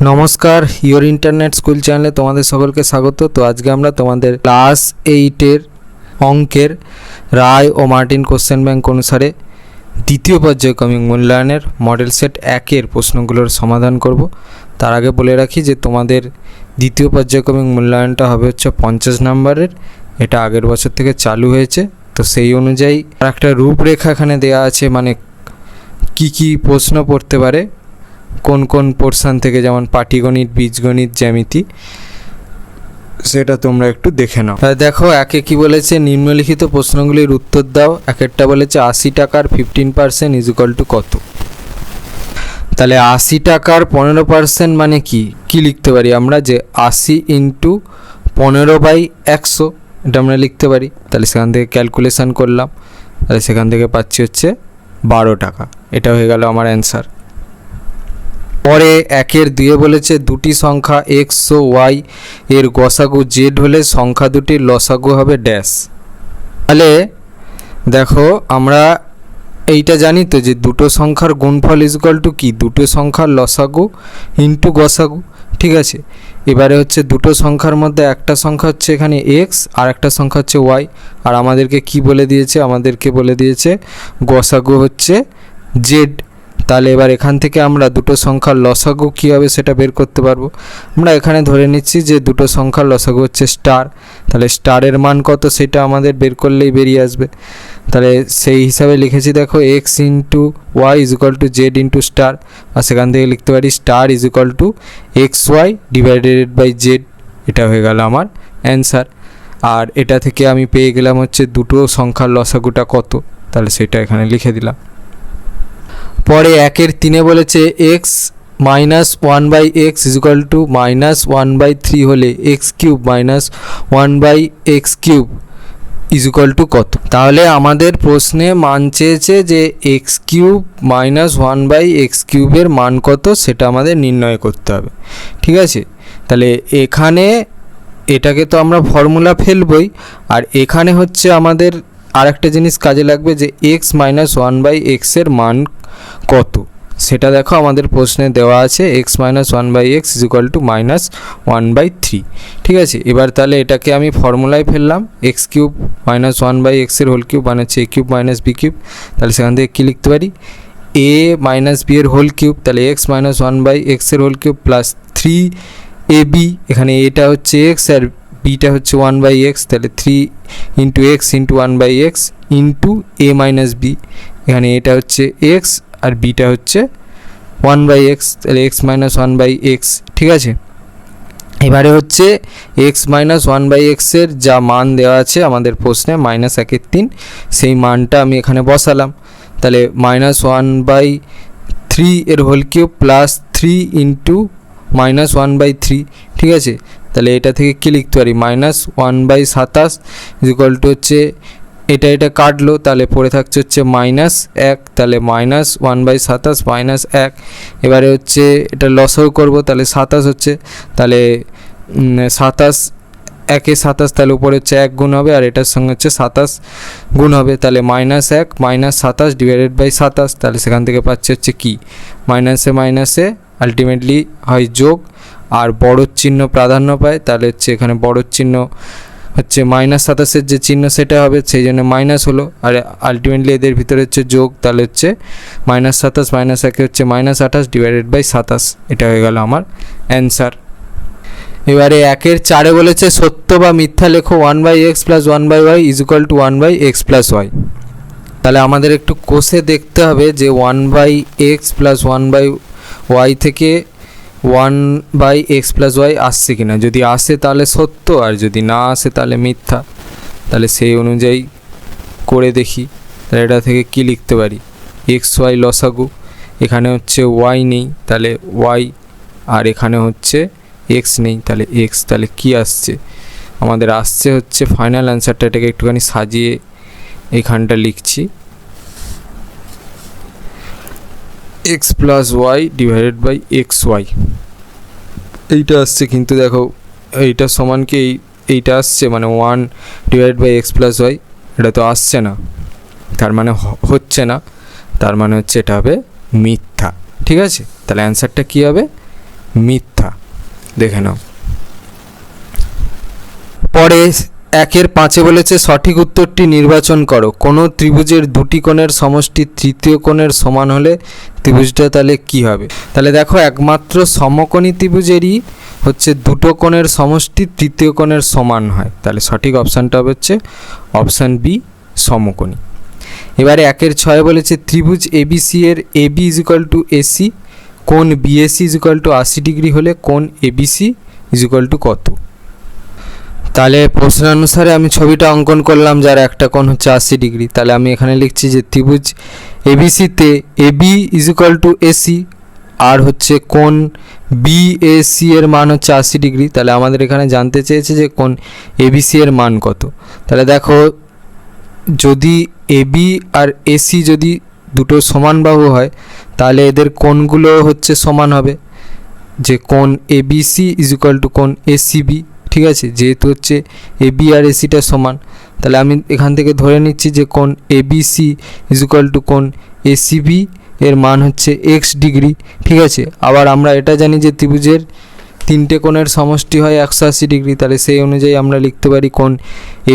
নমস্কার, your internet school চ্যানেলে তোমাদের সকলকে স্বাগত। তো আজকে আমরা তোমাদের ক্লাস 8-এর অঙ্কের রায় ও মার্টিন কোশ্চেন ব্যাংক অনুসারে দ্বিতীয় পর্যায়ক্রমিক মূল্যায়নের মডেল সেট 1-এর প্রশ্নগুলোর সমাধান করব। তার আগে বলে রাখি যে তোমাদের দ্বিতীয় পর্যায়ক্রমিক মূল্যায়নটা হবে হচ্ছে 50 নম্বরের। এটা আগের বছর থেকে চালু হয়েছে। তো সেই অনুযায়ী আর একটা রূপরেখা এখানে দেওয়া আছে, মানে কি কি প্রশ্ন পড়তে পারে কোন কোন পোর্শন থেকে, যেমন পাটিগণিত, বীজগণিত, জ্যামিতি, সেটা তোমরা একটু দেখে নাও। দেখো একে কি বলেছে, নিম্নলিখিত প্রশ্নগুলির উত্তর দাও। একটা বলেছে 80 টাকার 15% ইজুকাল টু কত। তাহলে 80 টাকার 15% মানে কি লিখতে পারি আমরা, যে 80 ইন্টু 15/100 এটা আমরা লিখতে পারি। তাহলে সেখান থেকে ক্যালকুলেশান করলাম, তাহলে সেখান থেকে পাচ্ছি হচ্ছে 12 টাকা। এটা হয়ে গেল আমার অ্যান্সার। পরে 1-2 বলেছে দুটি সংখ্যা এক্স ও ওয়াই এর গসাগু জেড হলে সংখ্যা দুটির লসাগু হবে ড্যাশ। তাহলে দেখো আমরা এইটা জানি তো যে দুটো সংখ্যার গুণফল ইজুকাল টু কি, দুটো সংখ্যার লসাগু ইন্টু গসাগু। ঠিক আছে, এবারে হচ্ছে দুটো সংখ্যার মধ্যে একটা সংখ্যা হচ্ছে এখানে এক্স আর একটা সংখ্যা হচ্ছে ওয়াই, আর আমাদেরকে কি বলে দিয়েছে, আমাদেরকে বলে দিয়েছে গসাগু হচ্ছে জেড। তাহলে এবার এখান থেকে আমরা দুটো সংখ্যার লসাগু কী হবে সেটা বের করতে পারবো। আমরা এখানে ধরে নিচ্ছি যে দুটো সংখ্যার লসাগু হচ্ছে স্টার, তাহলে স্টারের মান কত সেটা আমাদের বের করলেই বেরিয়ে আসবে। তাহলে সেই হিসাবে লিখেছি, দেখো x into y equal to z into star, আর সেখান থেকে লিখতে পারি star equal to x y divided by z. এটা হয়ে গেল আমার অ্যান্সার। আর এটা থেকে আমি পেয়ে গেলাম হচ্ছে দুটো সংখ্যার লসাগুটা কত, তাহলে সেটা এখানে লিখে দিলাম। পরে 1-3 বলেছে x minus 1/x equal to -1/3 হলে x cube minus 1/x³ equal to কত। তাহলে আমাদের প্রশ্নে মান চেয়েছে যে x³ মাইনাস 1/x³ মান কত সেটা আমাদের নির্ণয় করতে হবে। ঠিক আছে, তাহলে এখানে এটাকে তো আমরা ফর্মুলা ফেলবই, আর এখানে হচ্ছে আমাদের আর একটা জিনিস কাজে লাগবে যে x মাইনাস 1/x এর মান কত সেটা দেখো আমাদের প্রশ্নে দেওয়া আছে, x minus 1/x equal to -1/3। ঠিক আছে, এবার তাহলে এটাকে আমি ফর্মুলায় ফেললাম, x³ মাইনাস 1/x এর হোল কিউব মানে হচ্ছে a³ মাইনাস b³। তাহলে সেখান থেকে কী লিখতে পারি, a মাইনাস b এর হোল কিউব, তাহলে x মাইনাস 1/x এর হোল কিউব প্লাস 3ab, এখানে এটা হচ্ছে x আর bটা হচ্ছে 1/x, তাহলে 3 into x into 1/x into a minus b, এখানে এটা হচ্ছে x আর বিটা হচ্ছে 1/x, তাহলে x মাইনাস 1/x। ঠিক আছে, এবারে হচ্ছে x মাইনাস 1/x এর যা মান দেওয়া আছে আমাদের প্রশ্নে -1/3, সেই মানটা আমি এখানে বসালাম। তাহলে -1/3 এর হোল কিউব প্লাস 3 ইন্টু -1/3। ঠিক আছে, তাহলে এটা থেকে কী লিখতে পারি, -1/27 ইকুয়াল টু হচ্ছে এটা কাটলো, তাহলে পড়ে থাকছে হচ্ছে -1, তাহলে -1/27 -1। এবারে হচ্ছে এটা লসাগু করব, তাহলে 27 হচ্ছে, তাহলে 27 1 27, তাহলে উপরে হচ্ছে 1 গুণ হবে আর এটার সঙ্গে হচ্ছে 27 গুণ হবে, তাহলে -1 -27 ডিভাইডেড বাই 27। তাহলে সেখান থেকে পাচ্ছে হচ্ছে কি, মাইনাসে মাইনাসে আলটিমেটলি হয় যোগ, আর বড়োর চিহ্ন প্রাধান্য পায়, তাহলে হচ্ছে এখানে বড়োর চিহ্ন হচ্ছে -27 যে চিহ্ন সেটা হবে, সেই জন্য মাইনাস হলো, আর আলটিমেটলি এদের ভিতরে হচ্ছে যোগ, তাহলে হচ্ছে -27 -1 হচ্ছে -28 ডিভাইডেড বাই 27। এটা হয়ে গেল আমার অ্যান্সার। এবারে 1-4 বলেছে সত্য বা মিথ্যা লেখো 1/x plus 1/y equal to 1/x plus y. তাহলে আমাদের একটু কোষে দেখতে হবে যে 1/x প্লাস 1/y থেকে 1/x প্লাস ওয়াই আসছে কিনা, যদি আসে তাহলে সত্য, আর যদি না আসে তাহলে মিথ্যা। তাহলে সেই অনুযায়ী করে দেখি, তাহলে এটা থেকে কি লিখতে পারি, xy লসাগু, এখানে হচ্ছে y নেই তাহলে y, আর এখানে হচ্ছে x নেই তাহলে x, তাহলে কি আসছে আমাদের, আসছে হচ্ছে ফাইনাল অ্যান্সারটা, এটাকে একটুখানি সাজিয়ে এখানটা লিখছি, x plus y divided by xy এইটা আসছে। কিন্তু দেখো এইটা সমান কি এইটা আসছে, মানে 1 divided by x plus y, এটা তো আসছে না, তার মানে হচ্ছে না, তার মানে হচ্ছে এটা হবে মিথ্যা। ঠিক আছে, তাহলে অ্যান্সারটা কী হবে, মিথ্যা। দেখে নাও। পরে 1-5 বলেছে সঠিক উত্তরটি নির্বাচন করো। কোনো ত্রিভুজের দুটি কোণের সমষ্টি তৃতীয় কোণের সমান হলে ত্রিভুজটা তাহলে কি হবে? তাহলে দেখো, একমাত্র সমকোণী ত্রিভুজেরই হচ্ছে দুটো কোণের সমষ্টি তৃতীয় কোণের সমান হয়। তাহলে সঠিক অপশানটা হচ্ছে অপশান বি, সমকোণী। এবারে 1-6 বলেছে ত্রিভুজ এবিসি এর এবি ইজিক্যাল টু এসি, কোণ বিএসি ইজিক্যাল টু 80 ডিগ্রি হলে কোণ এবিসি ইজিক্যাল টু কত? তাহলে প্রশ্নানুসারে আমি ছবিটা অঙ্কন করলাম, যার একটা কোণ হচ্ছে 80 ডিগ্রি। তাহলে আমি এখানে লিখছি যে ত্রিভুজ এবিসিতে এবি ইজিক্যাল টু এসি আর হচ্ছে কোণ বিএসি এর মান হচ্ছে 80 ডিগ্রি। তাহলে আমাদের এখানে জানতে চেয়েছে যে কোণ এবিসি এর মান কত। তাহলে দেখো, যদি এবি আর এসি যদি দুটো সমান বাহু হয় তাহলে এদের কোণগুলো হচ্ছে সমান হবে, যে কোণ এবিসি ইজিক্যাল টু কোণ এসিবি। ঠিক আছে, যেহেতু হচ্ছে এবি আর এসিটা সমান, তাহলে আমি এখান থেকে ধরে নিচ্ছি যে কোণ এবিসি ইজিক্যাল টু কোণ এসিবি এর মান হচ্ছে এক্স ডিগ্রি। ঠিক আছে, আবার আমরা এটা জানি যে ত্রিভুজের তিনটে কোণের সমষ্টি হয় 180 ডিগ্রি। তাহলে সেই অনুযায়ী আমরা লিখতে পারি কোণ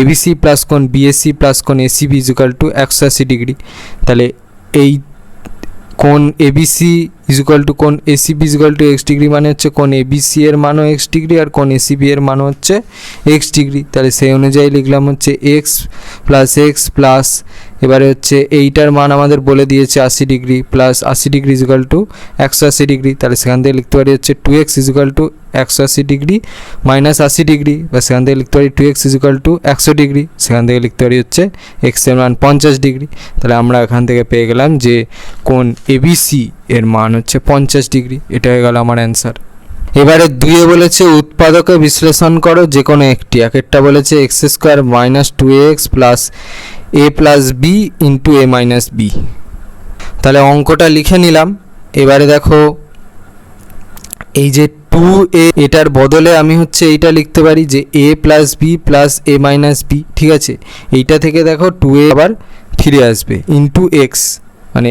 এবিসি প্লাস কোণ বিএসি প্লাস কোণ এসিবি ইজিক্যাল টু 180 ডিগ্রি। তাহলে এই কোণ এবিসি ইজিক্যাল টু কোণ ACB equal to x degree মানে হচ্ছে কোণ এবিসি এর মানও এক্স ডিগ্রি আর কোণ এসিবি এর মানও হচ্ছে এক্স ডিগ্রি। তাহলে সেই অনুযায়ী লিখলাম হচ্ছে এক্স প্লাস এবারে হচ্ছে এইটার মান আমাদের বলে দিয়েছে 80 degree, plus 80 degree equal to 180 degree. তাহলে সেখান থেকে লিখতে পারি হচ্ছে 2x equal to 180 degree minus 80 degree, বা সেখান থেকে লিখতে পারি 2x ইজিক্যাল টু 100 ডিগ্রি, সেখান থেকে লিখতে পারি হচ্ছে এক্স এর মান 50 ডিগ্রি। তাহলে আমরা এখান থেকে পেয়ে গেলাম যে কোণ এবিসি এর মান হচ্ছে 50 ডিগ্রি। এটা হয়ে গেল আমার অ্যান্সার। এবারে 2 বলেছে উৎপাদকে বিশ্লেষণ করো যে কোনো একটি। একটা বলেছে x square minus 2ax plus a plus b into a minus b. তাহলে অঙ্কটা লিখে নিলাম। এবারে দেখো, এই যে 2a, এটার বদলে আমি হচ্ছে এইটা লিখতে পারি যে a plus b plus a minus b. ঠিক আছে, এইটা থেকে দেখো 2a আবার ফিরে আসবে ইন্টু এক্স, মানে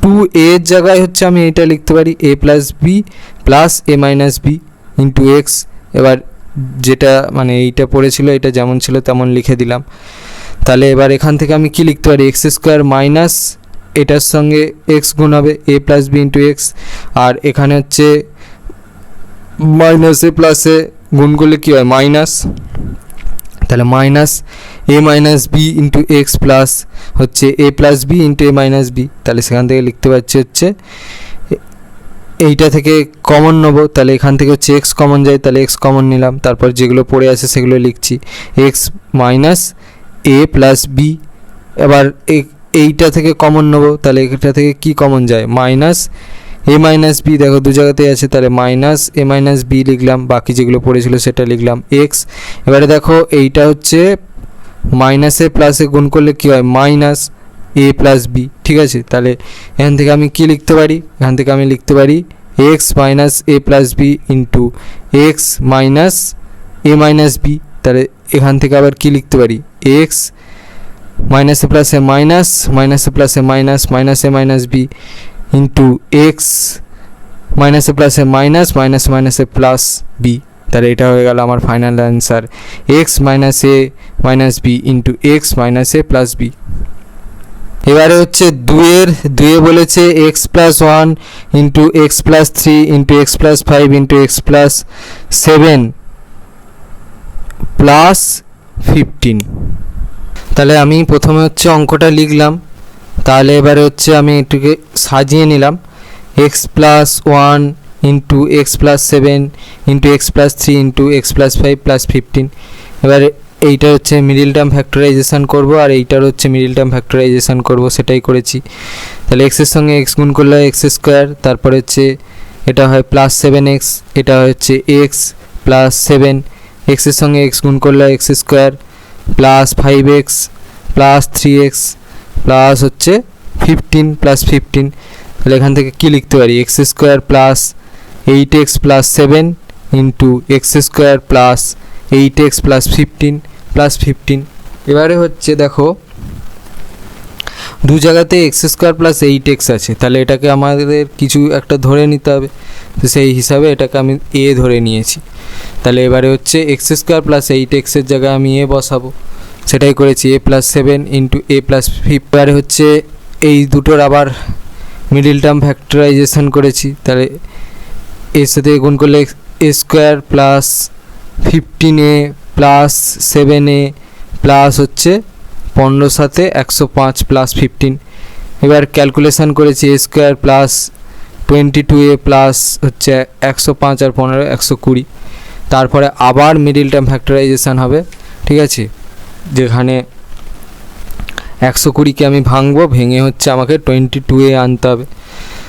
2a এর জায়গায় হচ্ছে আমি এইটা লিখতে পারি a plus b plus a minus b into x. এবার যেটা মানে এইটা পড়েছিল এটা যেমন ছিল তেমন লিখে দিলাম। তাহলে এবার এখান থেকে আমি কি লিখতে পারি, এক্স স্কোয়ার মাইনাস এটার সঙ্গে এক্স গুণ হবে এ প্লাস বি ইন্টু এক্স, আর এখানে হচ্ছে মাইনাসে প্লাসে গুণ করলে কী হয় মাইনাস, তাহলে minus a minus b into x plus হচ্ছে a plus b into a minus b. তাহলে সেখান থেকে লিখতে পারছি হচ্ছে এইটা থেকে কমন নেবো, তাহলে এখান থেকে হচ্ছে এক্স কমন যায়, তাহলে এক্স কমন নিলাম, তারপর যেগুলো পড়ে আছে সেগুলো লিখছি x minus a plus B. এবার এইটা থেকে কমন নেবো, তাহলে এটা থেকে কি কমন যায় মাইনাস এ মাইনাস বি। দেখো দু জায়গাতেই আছে, তাহলে মাইনাস এ মাইনাস বি লিখলাম, বাকি যেগুলো পড়েছিল সেটা লিখলাম এক্স। এবারে দেখো এইটা হচ্ছে মাইনাসে প্লাসে গুণ করলে কী হয় মাইনাস এ প্লাস বি। ঠিক আছে, তাহলে এখান থেকে আমি কি লিখতে পারি, এখান থেকে আমি লিখতে পারি x minus a plus b into x minus a minus b. তাহলে এখান থেকে আবার কি লিখতে পারি, এক্স মাইনাসে প্লাসে মাইনাস মাইনাসে প্লাসে মাইনাস মাইনাসে মাইনাস বি ইন্টু এক্স মাইনাসে প্লাসে মাইনাস মাইনাস মাইনাসে প্লাস বি। তাহলে এটা হয়ে গেল আমার final answer, x minus a minus b into x minus a plus b. এবারে হচ্ছে 2 বলেছে x plus 1 into x plus 3 into x plus 5 into x plus 7 plus 15। তাহলে আমি প্রথমে হচ্ছে অঙ্কটা লিখলাম, তাহলে এবারে হচ্ছে আমি এটাকে সাজিয়ে নিলাম, x plus 1 into x plus 7 into x plus 3 into x plus 5 plus 15। এবারে এইটা হচ্ছে মিডিল টার্ম ফ্যাক্টরাইজেশন করব, আর এইটার হচ্ছে মিডিল টার্ম ফ্যাক্টরাইজেশন করব, সেটাই করেছি। তাহলে এক্সের সঙ্গে এক্স গুণ করলে এক্স স্কোয়ার, তারপরে হচ্ছে এটা হয় প্লাস 7x, এটা হচ্ছে এক্স প্লাস 7, এক্সের সঙ্গে এক্স গুণ করলে x square plus 5x plus 3x plus হচ্ছে 15 প্লাস 15। তাহলে এখান থেকে কী লিখতে পারি, x square plus 8x plus 7 into x square plus 8x plus 15 plus 15। এবারে হচ্ছে দেখো দু জায়গাতে এক্স স্কোয়ার প্লাস 8x আছে, তাহলে এটাকে আমাদের কিছু একটা ধরে নিতে হবে। তো সেই হিসাবে এটাকে আমি এ ধরে নিয়েছি। তাহলে এবারে হচ্ছে এক্স স্কোয়ার প্লাস 8xের জায়গায় আমি এ বসাবো, সেটাই করেছি। a+7 into a+5। এবারে হচ্ছে এই দুটোর আবার মিডিল টার্ম ফ্যাক্টরাইজেশন করেছি, তাহলে এর সাথে গুণ করলে a square plus 15a plus 7a plus হচ্ছে 15 সাথে 105 প্লাস 15। এবার ক্যালকুলেশান করেছি এ স্কোয়ার প্লাস 22a প্লাস হচ্ছে 105 আর 15 120। তারপরে আবার মিডিল টার্ম ফ্যাক্টরাইজেশান হবে, ঠিক আছে, যেখানে 120কে আমি ভাঙবো, ভেঙে হচ্ছে আমাকে 22a আনতে হবে।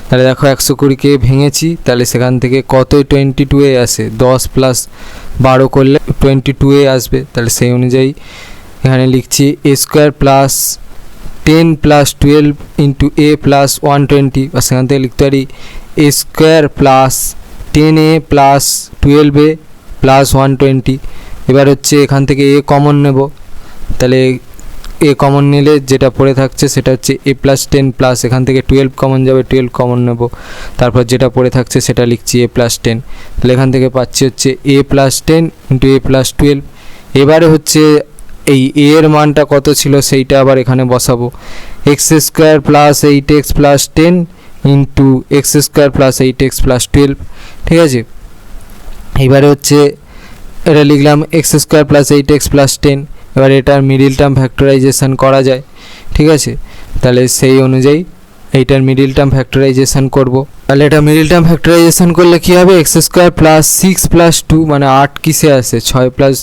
তাহলে দেখো 120কে ভেঙেছি, তাহলে সেখান থেকে কতই 22a আসে, 10 প্লাস 12 করলে 22a আসবে। তাহলে সেই অনুযায়ী এখানে লিখছি a square plus 10 plus 12 into a plus 120, বা সেখান থেকে লিখতে পারি a square plus 10a plus 12a plus 120। এবার হচ্ছে এখান থেকে এ কমন নেব, তাহলে এ কমন নিলে যেটা পড়ে থাকছে সেটা হচ্ছে a+10 প্লাস এখান থেকে 12 কমন যাবে, 12 কমন নেব, তারপর যেটা পড়ে থাকছে সেটা লিখছি a+10। তাহলে এখান থেকে পাচ্ছি হচ্ছে a+10 ইন্টু a+12। এবারে হচ্ছে এই এ এর মানটা কত ছিল সেইটা আবার এখানে বসাবো, x square plus 8x plus 10 into x square plus 8x plus 12, ঠিক আছে। এবারে হচ্ছে এটা লিখলাম x square plus 8x plus 10। এবার এটার মিডিল টার্ম ফ্যাক্টরাইজেশন করা যায়, ঠিক আছে। তাহলে সেই অনুযায়ী এইটার মিডিল টার্ম ফ্যাক্টরাইজেশন করব। তাহলে এটা মিডিল টার্ম ফ্যাক্টরাইজেশন করলে কী হবে, এক্স স্কোয়ার প্লাস 6 প্লাস 2 মানে 8 কিসে আসে, 6 প্লাস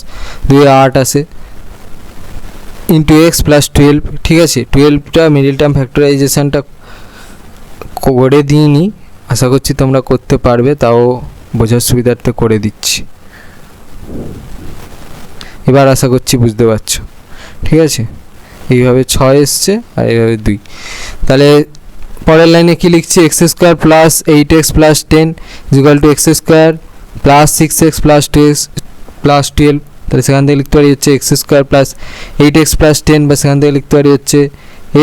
2 8 আসে, ইন্টু এক্স প্লাস 12, ঠিক আছে। 12টা মিডিল টার্ম ফ্যাক্টরাইজেশনটা করে দিইনি, আশা করছি তোমরা করতে পারবে, তাও বোঝার সুবিধার্থে করে দিচ্ছি। এবার আশা করছি বুঝতে পারছো, ঠিক আছে। এইভাবে 6 এসছে আর এইভাবে 2। তাহলে পরের লাইনে কি লিখছি, x square plus 8x plus 10 equal to x square plus 6x plus 2x plus 12। তাহলে সেখান থেকে লিখতে পারি হচ্ছে x square plus 8x plus 10, বা সেখান থেকে লিখতে পারি হচ্ছে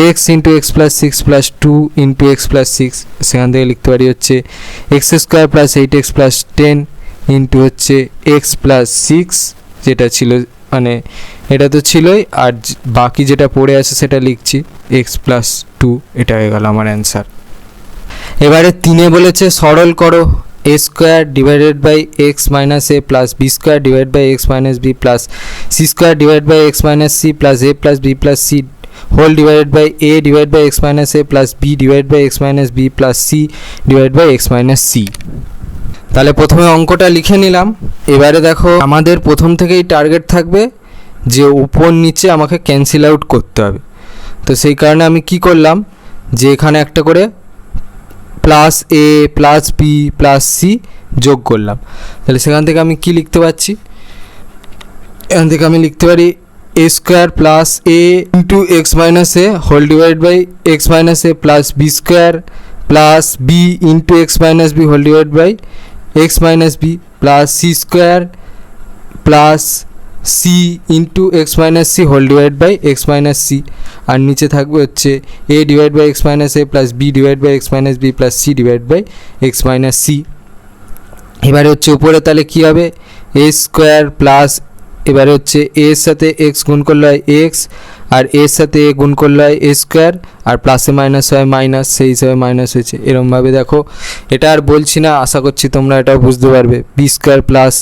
x into x plus 6 plus 2 into x plus 6। সেখান থেকে লিখতে পারি হচ্ছে x square plus 8x plus 10 into হচ্ছে এক্স প্লাস 6, যেটা ছিল মানে এটা তো ছিলই, আর বাকি যেটা পড়ে আছে সেটা লিখছি এক্স প্লাস 2। এটা হয়ে গেল আমার অ্যান্সার। এবারে 3 বলেছে সরল করো, a square divided by x minus a plus b square divide by x minus b plus c square divide by x minus c plus a plus b plus c whole divided by a divide by x minus a plus b divide by x minus b plus c divide by x minus c. তাহলে প্রথমে অঙ্কটা লিখে নিলাম। এবারে দেখো আমাদের প্রথম থেকেই টার্গেট থাকবে যে উপর নিচে আমাকে ক্যান্সেল আউট করতে হবে। তো সেই কারণে আমি কি করলাম, যে এখানে একটা করে plus a plus b plus C যোগ করলাম। তাহলে সেখান থেকে আমি কি লিখতে পারছি, এখান থেকে আমি লিখতে পারি a square plus a into x minus a whole divide by x minus a plus b square plus b into x minus b whole divide by x minus b plus c square plus c into x minus c whole divide by x minus c. আর নিচে থাকবে হচ্ছে a divide by x minus a plus b divide by x minus b plus c divide by x minus c. এবারে হচ্ছে উপরে তাহলে কী হবে, এ square plus এবারে হচ্ছে এর সাথে এক্স গুণ করলে হয় এক্স, আর এর সাথে এ গুণ করলে হয় এ স্কোয়ার, আর প্লাসে মাইনাস হয় মাইনাস, সেই হিসাবে মাইনাস হয়েছে। এরমভাবে দেখো, এটা আর বলছি না, আশা করছি তোমরা এটাও বুঝতে পারবে। বি স্কোয়ার প্লাস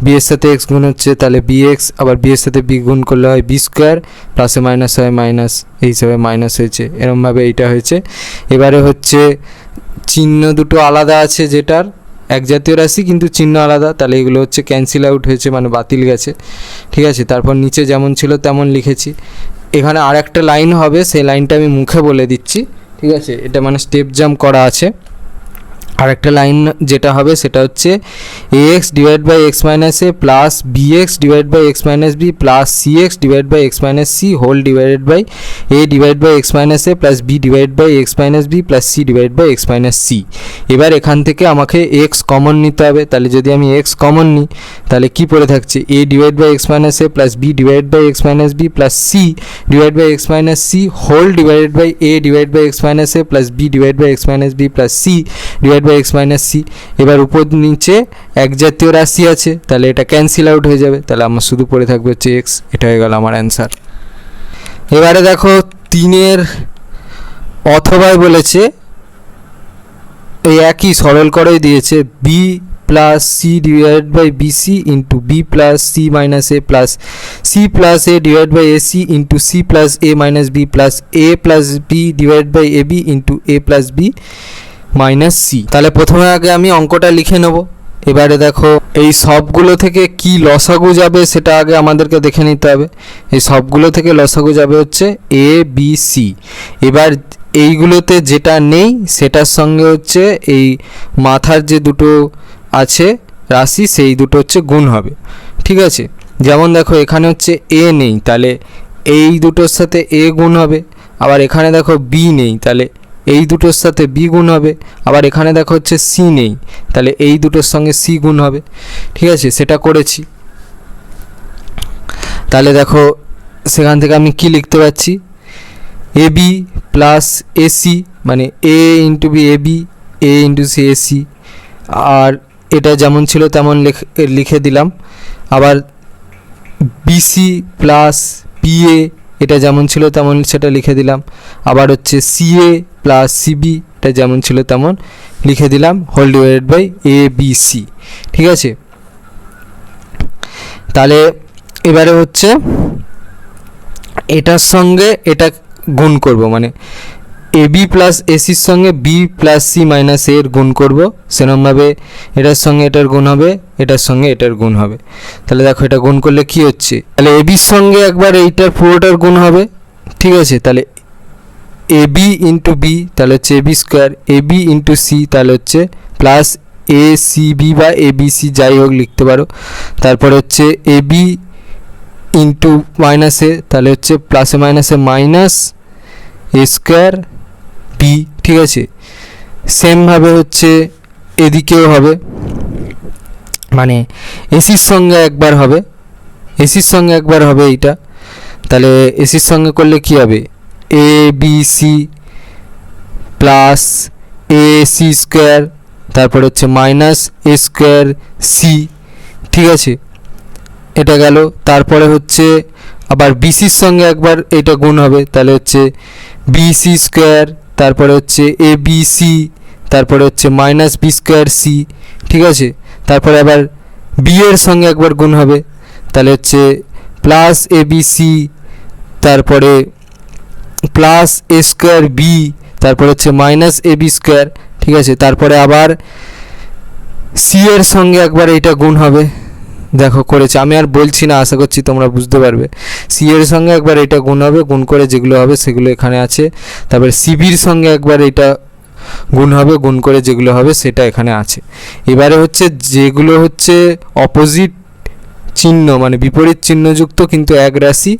বি এর সাথে এক্স গুণ হচ্ছে, তাহলে বি এক্স, আবার বি এর সাথে বি গুণ করলে হয় বি স্কোয়ার, প্লাসে মাইনাস হয় মাইনাস, এই হিসাবে মাইনাস হয়েছে। এরমভাবে এইটা হয়েছে। এবারে হচ্ছে চিহ্ন দুটো আলাদা আছে, যেটার এক জাতীয় রাশি কিন্তু চিহ্ন আলাদা, তাহলে এগুলো হচ্ছে ক্যান্সেল আউট হয়েছে, মানে বাতিল গেছে, ঠিক আছে। তারপর নিচে যেমন ছিল তেমন লিখেছি। এখানে আর একটা লাইন হবে, সেই লাইনটা আমি মুখে বলে দিচ্ছি, ঠিক আছে। এটা মানে স্টেপ জাম্প করা আছে। আর একটা লাইন যেটা হবে সেটা হচ্ছে ax divide by x minus a plus bx divide by x minus b plus cx divide by x minus c whole divided by a divide by x minus a plus b divide by x minus b plus c divide by x minus c. এবার এখান থেকে আমাকে x common নিতে হবে, তাহলে যদি আমি x common নিই তাহলে কি পড়ে থাকছে a divide by x minus a plus b divide by x minus b plus c divide by x minus c whole divided by a divide by x minus a plus b divide by x minus b plus c divide by x minus c. এবার উপর নিচে এক জাতীয় রাশি আছে, তাহলে এটা cancel out হয়ে যাবে, তাহলে আমার শুধু পড়ে থাকবে হচ্ছে এক্স। এটা হয়ে গেল আমার অ্যান্সার। এবারে দেখো 3-এর অথবায় বলেছে, এই একই সরল করেই দিয়েছে b plus c divide by bc into b plus c minus a plus c plus a divide by ac into c plus a minus b plus a plus b divide by a b into a plus b minus c. তাহলে প্রথমে আগে আমি অঙ্কটা লিখে নেব। এবারে দেখো এই সবগুলো থেকে কি লসাগু যাবে সেটা আগে আমাদেরকে দেখে নিতে হবে। এই সবগুলো থেকে লসাগু যাবে হচ্ছে এ বি সি। এবার এইগুলোতে যেটা নেই সেটার সঙ্গে হচ্ছে এই মাথার যে দুটো আছে রাশি সেই দুটো হচ্ছে গুণ হবে, ঠিক আছে। যেমন দেখো এখানে হচ্ছে এ নেই, তাহলে এই দুটোর সাথে এ গুণ হবে। আবার এখানে দেখো বি নেই, তাহলে এই দুটোর সাথে বি গুণ হবে। আবার এখানে দেখো হচ্ছে সি নেই, তাহলে এই দুটোর সঙ্গে সি গুণ হবে, ঠিক আছে। সেটা করেছি। তাহলে দেখো সেখান থেকে আমি কি লিখতে পারছি, এ বি প্লাস এসি মানে এ into B A B, A into C AC. আর এটা যেমন ছিল তেমন লিখে দিলাম। আবার বিসি প্লাস পিএ, এটা যেমন ছিল তেমন সেটা লিখে দিলাম। আবার হচ্ছে সিএ প্লাস সিবি, এটা যেমন ছিল তেমন লিখে দিলাম whole divided by a b c, ঠিক আছে। তাহলে এবারে হচ্ছে এটার সঙ্গে এটা গুণ করব, মানে এ বি প্লাস এসির সঙ্গে বি প্লাস সি মাইনাস এর গুণ করব। সেরকমভাবে এটার সঙ্গে এটার গুণ হবে, এটার সঙ্গে এটার গুণ হবে। তাহলে দেখো এটা গুণ করলে কি হচ্ছে, তাহলে এ বির সঙ্গে একবার এইটার পুরোটার গুণ হবে, ঠিক আছে। তাহলে এ বি ইন্টু বি তাহলে হচ্ছে A B square, A b into C তাহলে হচ্ছে প্লাস এ সি বি বা এ বি সি যাই হোক লিখতে পারো। তারপরে হচ্ছে এ বি ইন্টু মাইনাসে তাহলে হচ্ছে প্লাসে মাইনাসে মাইনাস এ স্কোয়ার বি, ঠিক আছে। সেমভাবে হচ্ছে এদিকেও হবে, মানে এসির সঙ্গে একবার হবে, এসির সঙ্গে একবার হবে এইটা। তাহলে এসির সঙ্গে করলে কি হবে, a b c plus a c square তারপর হচ্ছে মাইনাস এ স্কোয়ার সি, ঠিক আছে। এটা গেল। তারপরে হচ্ছে আবার বিসির সঙ্গে একবার এটা গুণ হবে, তাহলে হচ্ছে বিসি স্কোয়ার তারপরে হচ্ছে এ বি সি তারপরে হচ্ছে মাইনাস বি স্কোয়ার সি, ঠিক আছে। তারপরে আবার বি এর সঙ্গে একবার গুণ হবে, তাহলে হচ্ছে প্লাস এ বি সি তারপরে প্লাস এ স্কোয়ার বি তারপরে হচ্ছে মাইনাস এ বি স্কোয়ার, ঠিক আছে। তারপরে আবার সি এর সঙ্গে একবার এইটা গুণ হবে, দেখো করেছে, আমি আর বলছি না, আশা করছি তোমরা বুঝতে পারবে। সি এর সঙ্গে একবার এটা গুণ হবে, গুণ করে যেগুলো হবে সেগুলো এখানে আছে। তারপরে সিবির সঙ্গে একবার এটা গুণ হবে, গুণ করে যেগুলো হবে সেটা এখানে আছে। এবারে হচ্ছে যেগুলো হচ্ছে অপোজিট চিহ্ন মানে বিপরীত চিহ্নযুক্ত কিন্তু এক রাশি,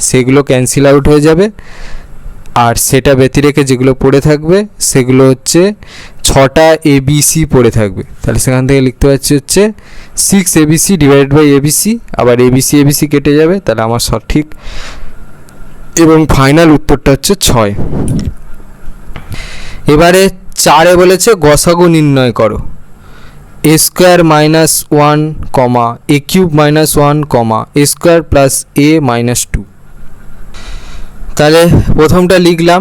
সেগুলো ক্যান্সেল আউট হয়ে যাবে। আর সেটা ব্যতি রেখে যেগুলো পড়ে থাকবে সেগুলো হচ্ছে 6টা এবিসি পড়ে থাকবে। তাহলে সেখান থেকে লিখতে পারছি হচ্ছে 6 এবিসি ডিভাইডেড বাই এবিসি, আবার এবিসি এবিসি কেটে যাবে, তাহলে আমার সঠিক এবং ফাইনাল উত্তরটা হচ্ছে 6। এবারে 4-এ বলেছে গসাগু নির্ণয় করো, a square minus 1 comma A cube minus 1 comma A square plus a minus 2। তাহলে প্রথমটা লিখলাম,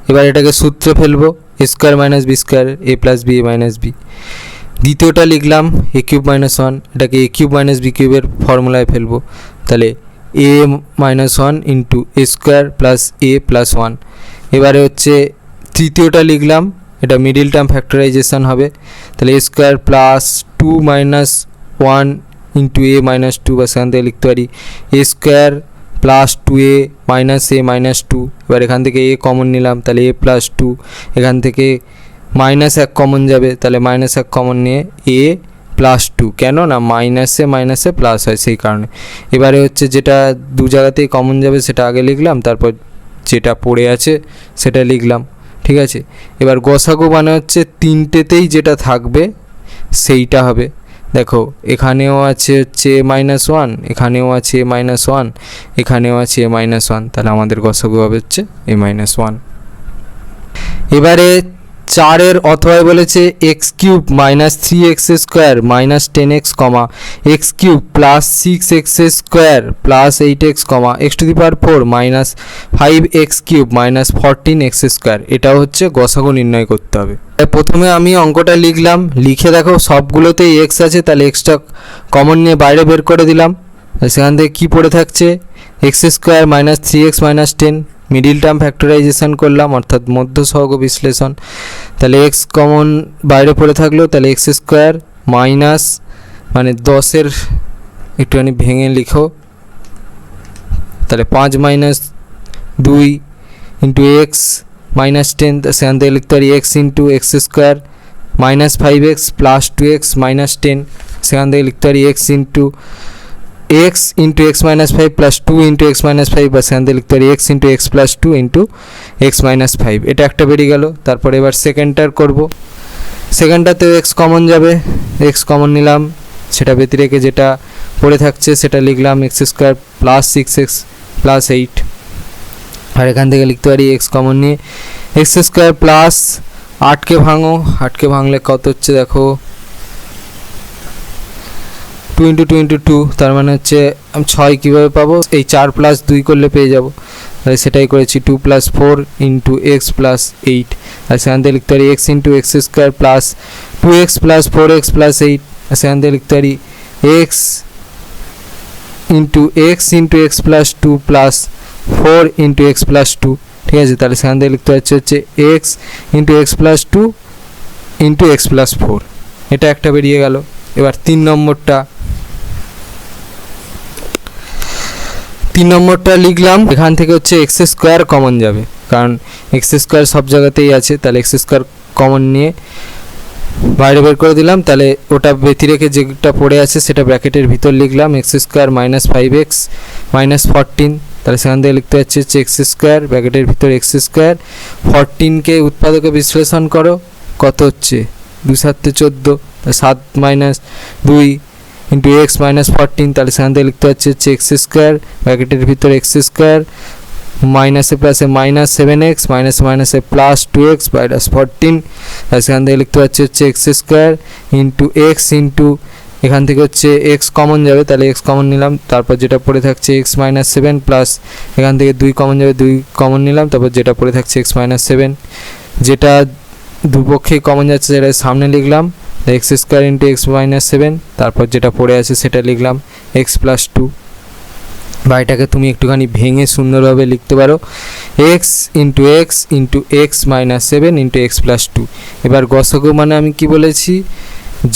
এবার এটাকে সূত্রে ফেলবো, এ স্কোয়ার মাইনাস বি স্কোয়ার এ প্লাস বি মাইনাস বি। দ্বিতীয়টা লিখলাম এ কিউব মাইনাস 1, এটাকে এ কিউব মাইনাস বি কিউবের ফর্মুলায় ফেলবো, তাহলে a minus 1 into A square plus a plus 1। এবারে হচ্ছে তৃতীয়টা লিখলাম, এটা মিডিল টার্ম ফ্যাক্টরাইজেশন হবে, তাহলে a square plus 2 minus 1 into a minus 2, বা সেখান থেকে লিখতে পারি a square plus 2a minus a minus 2। এবার এখান থেকে এ কমন নিলাম, তাহলে এ প্লাস 2, এখান থেকে মাইনাস এক কমন যাবে, তাহলে মাইনাস এক কমন নিয়ে এ প্লাস টু, কেন না মাইনাসে মাইনাসে প্লাস হয় সেই কারণে। এবারে হচ্ছে যেটা দু জায়গাতেই কমন যাবে সেটা আগে লিখলাম, তারপর যেটা পড়ে আছে সেটা লিখলাম, ঠিক আছে। এবার গসাগু মানে হচ্ছে তিনটেতেই যেটা থাকবে সেইটা হবে। দেখো এখানেও আছে হচ্ছে এ মাইনাস ওয়ান, এখানেও আছে এ মাইনাস ওয়ান, এখানেও আছে এ মাইনাস ওয়ান, তাহলে আমাদের গসাগু হবে হচ্ছে এ মাইনাস ওয়ান। এবারে 4 অথবা বলেছে x cube minus 3x square minus 10x comma x cube plus 6x square plus 8x comma x to the power 4 minus 5x cube minus 14x square, এটাও হচ্ছে গসাগু নির্ণয় করতে হবে। প্রথমে আমি অঙ্কটা লিখলাম, লিখে দেখো সবগুলোতেই এক্স আছে, তাহলে এক্সটা কমন নিয়ে বাইরে বের করে দিলাম। সেখান থেকে কী পড়ে থাকছে x square minus 3x minus 10, middle term factorisation করলাম অর্থাৎ মধ্য সহগ বিশ্লেষণ, তাহলে এক্স কমন বাইরে পড়ে থাকলো, তাহলে এক্স স্কোয়ার মাইনাস মানে 10-এর একটুখানি ভেঙে লিখো, তাহলে 5 মাইনাস 2 ইন্টু এক্স মাইনাস 10, সেখান থেকে লিখতে পারি x into x square minus 5x plus 2x minus 10, সেখান থেকে লিখতে পারি x into x into x minus 5 plus 2 into x minus 5 बस एखान लिखते पारी x into x plus 2 into x minus 5, এটা একটা বেরিয়ে গেল। তারপর এবার সেকেন্ডটার করব, সেকেন্ডটাতেও x কমন যাবে, x কমন নিলাম, সেটা ব্যতি রেখে যেটা পড়ে থাকছে সেটা লিখলাম x square plus 6x plus 8, আর এখান থেকে লিখতে পারি x কমন নিয়ে এক্স স্কোয়ার প্লাস 8কে ভাঙো, 8কে ভাঙলে কত হচ্ছে দেখো 2 इंटू 2 इंटू 2, তার মানে হচ্ছে আমি 6 কীভাবে পাবো, এই 4 প্লাস 2 করলে পেয়ে যাবো, তাহলে সেটাই করেছি 2 প্লাস 4 ইন্টু এক্স প্লাস 8, আর সেখান থেকে লিখতে পারি x into x square plus 2x plus 4x plus 8, আর সেখান থেকে লিখতে পারি x into x plus 2 plus 4 into x plus 2, ঠিক আছে। তাহলে সেখান থেকে লিখতে হচ্ছে x into x plus 2 into x plus 4, এটা একটা বেরিয়ে গেল। এবার 3 নম্বরটা লিখলাম, এখান থেকে হচ্ছে এক্স স্কোয়ার কমন যাবে কারণ এক্স স্কোয়ার সব জায়গাতেই আছে, তাহলে এক্স স্কোয়ার কমন নিয়ে বাইরে বের করে দিলাম, তাহলে ওটা ব্যতি রেখে যেটা পড়ে আছে সেটা ব্র্যাকেটের ভিতর লিখলাম x square minus 5x minus 14, তাহলে সেখান থেকে লিখতে হচ্ছে এক্স স্কোয়ার ব্র্যাকেটের ভিতর এক্স স্কোয়ার 14কে উৎপাদকে বিশ্লেষণ করো, কত হচ্ছে 2 7 14, 7 মাইনাস 2 इंटू एक्स माइनस 14, তাহলে সেখান থেকে লিখতে হচ্ছে এক্স স্কোয়ার ব্র্যাকেটের ভিতর এক্স স্কোয়ার মাইনাসে প্লাসে মাইনাস 7x মাইনাসে মাইনাসে প্লাস 2x মাইনাস 14, তাহলে সেখান থেকে লিখতে হচ্ছে x square into x into এখান থেকে হচ্ছে এক্স কমন যাবে, তাহলে এক্স কমন নিলাম, তারপর যেটা পড়ে থাকছে এক্স মাইনাস 7 প্লাস এখান থেকে 2 কমন যাবে, 2 কমন নিলাম, তারপর যেটা পড়ে থাকছে এক্স মাইনাস 7, যেটা দুপক্ষেই কমন যাচ্ছে সেটা সামনে লিখলাম x square into x minus 7, তারপর যেটা পড়ে আছে সেটা লিখলাম এক্স প্লাস 2, বা এটাকে তুমি একটুখানি ভেঙে সুন্দরভাবে লিখতে পারো x into x minus 7 into x plus 2। এবার গসাগু মানে আমি কি বলেছি,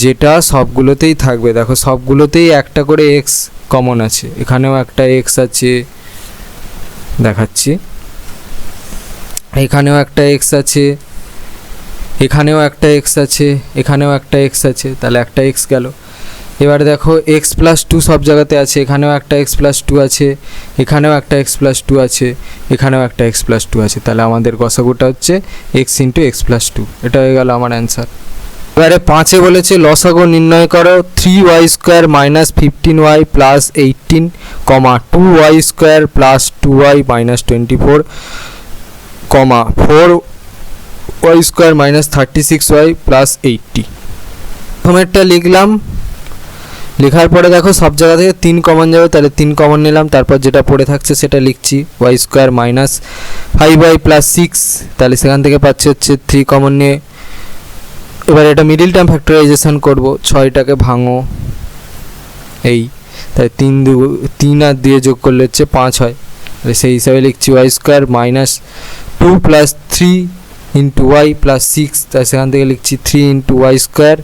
যেটা সবগুলোতেই থাকবে, দেখো সবগুলোতেই একটা করে এক্স কমন আছে, এখানেও একটা এক্স আছে দেখাচ্ছি, এখানেও একটা এক্স আছে, এখানেও একটা এক্স আছে, এখানেও একটা এক্স আছে, তাহলে একটা এক্স গেল। এবার দেখো এক্স প্লাস 2 সব জায়গাতে আছে, এখানেও একটা এক্স প্লাস 2 আছে, এখানেও একটা এক্স প্লাস 2 আছে, এখানেও একটা এক্স প্লাস 2 আছে, তাহলে আমাদের গসাগুটা হচ্ছে এক্স ইন্টু এক্স প্লাস 2, এটা হয়ে গেল আমার অ্যান্সার। এবারে 5-এ বলেছে লসাগু নির্ণয় করো 3y square minus 15y plus 18 কমা 2y square plus 2y minus 24 কমা 4y square minus 36y plus 80। প্রথমেরটা লিখলাম, লেখার পরে দেখো সব জায়গা থেকে 3 কমন যাবে, তাহলে 3 কমন নিলাম, তারপর যেটা পড়ে থাকছে সেটা লিখছি y square minus 5y plus 6, তাহলে সেখান থেকে পাচ্ছি হচ্ছে 3 কমন নিয়ে। এবার এটা মিডিল টার্ম ফ্যাক্টরাইজেশন করব, 6টাকে ভাঙো এই, তাই 3 আর 2 যোগ করলে হচ্ছে 5 হয়, তাহলে সেই হিসাবে লিখছি y square minus 2 plus 3 into y plus 6, তাই সেখান থেকে লিখছি 3 into y square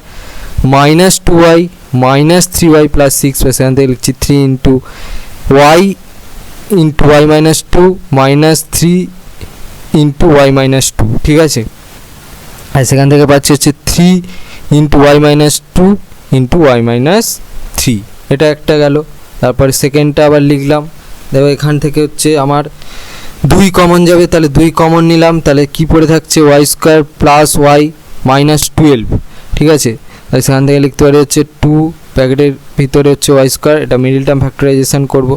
minus 2y minus 3y plus 6, সেখান থেকে লিখছি 3 into y minus 2 minus 3 into y minus 2, ঠিক আছে। আর সেখান থেকে পাচ্ছি হচ্ছে 3 into y minus 2 into y minus 3, এটা একটা গেল। তারপরে সেকেন্ডটা আবার লিখলাম, দেখো এখান থেকে হচ্ছে আমার 2 কমন যাবে, তাহলে 2 কমন নিলাম, তাহলে কি পড়ে থাকছে y square plus y minus 12, ঠিক আছে। তাহলে সেখান থেকে লিখতে পারি হচ্ছে 2 ব্র্যাকেটের ভিতরে হচ্ছে ওয়াই স্কোয়ার, এটা মিডল টার্ম ফ্যাক্টরাইজেশন করব।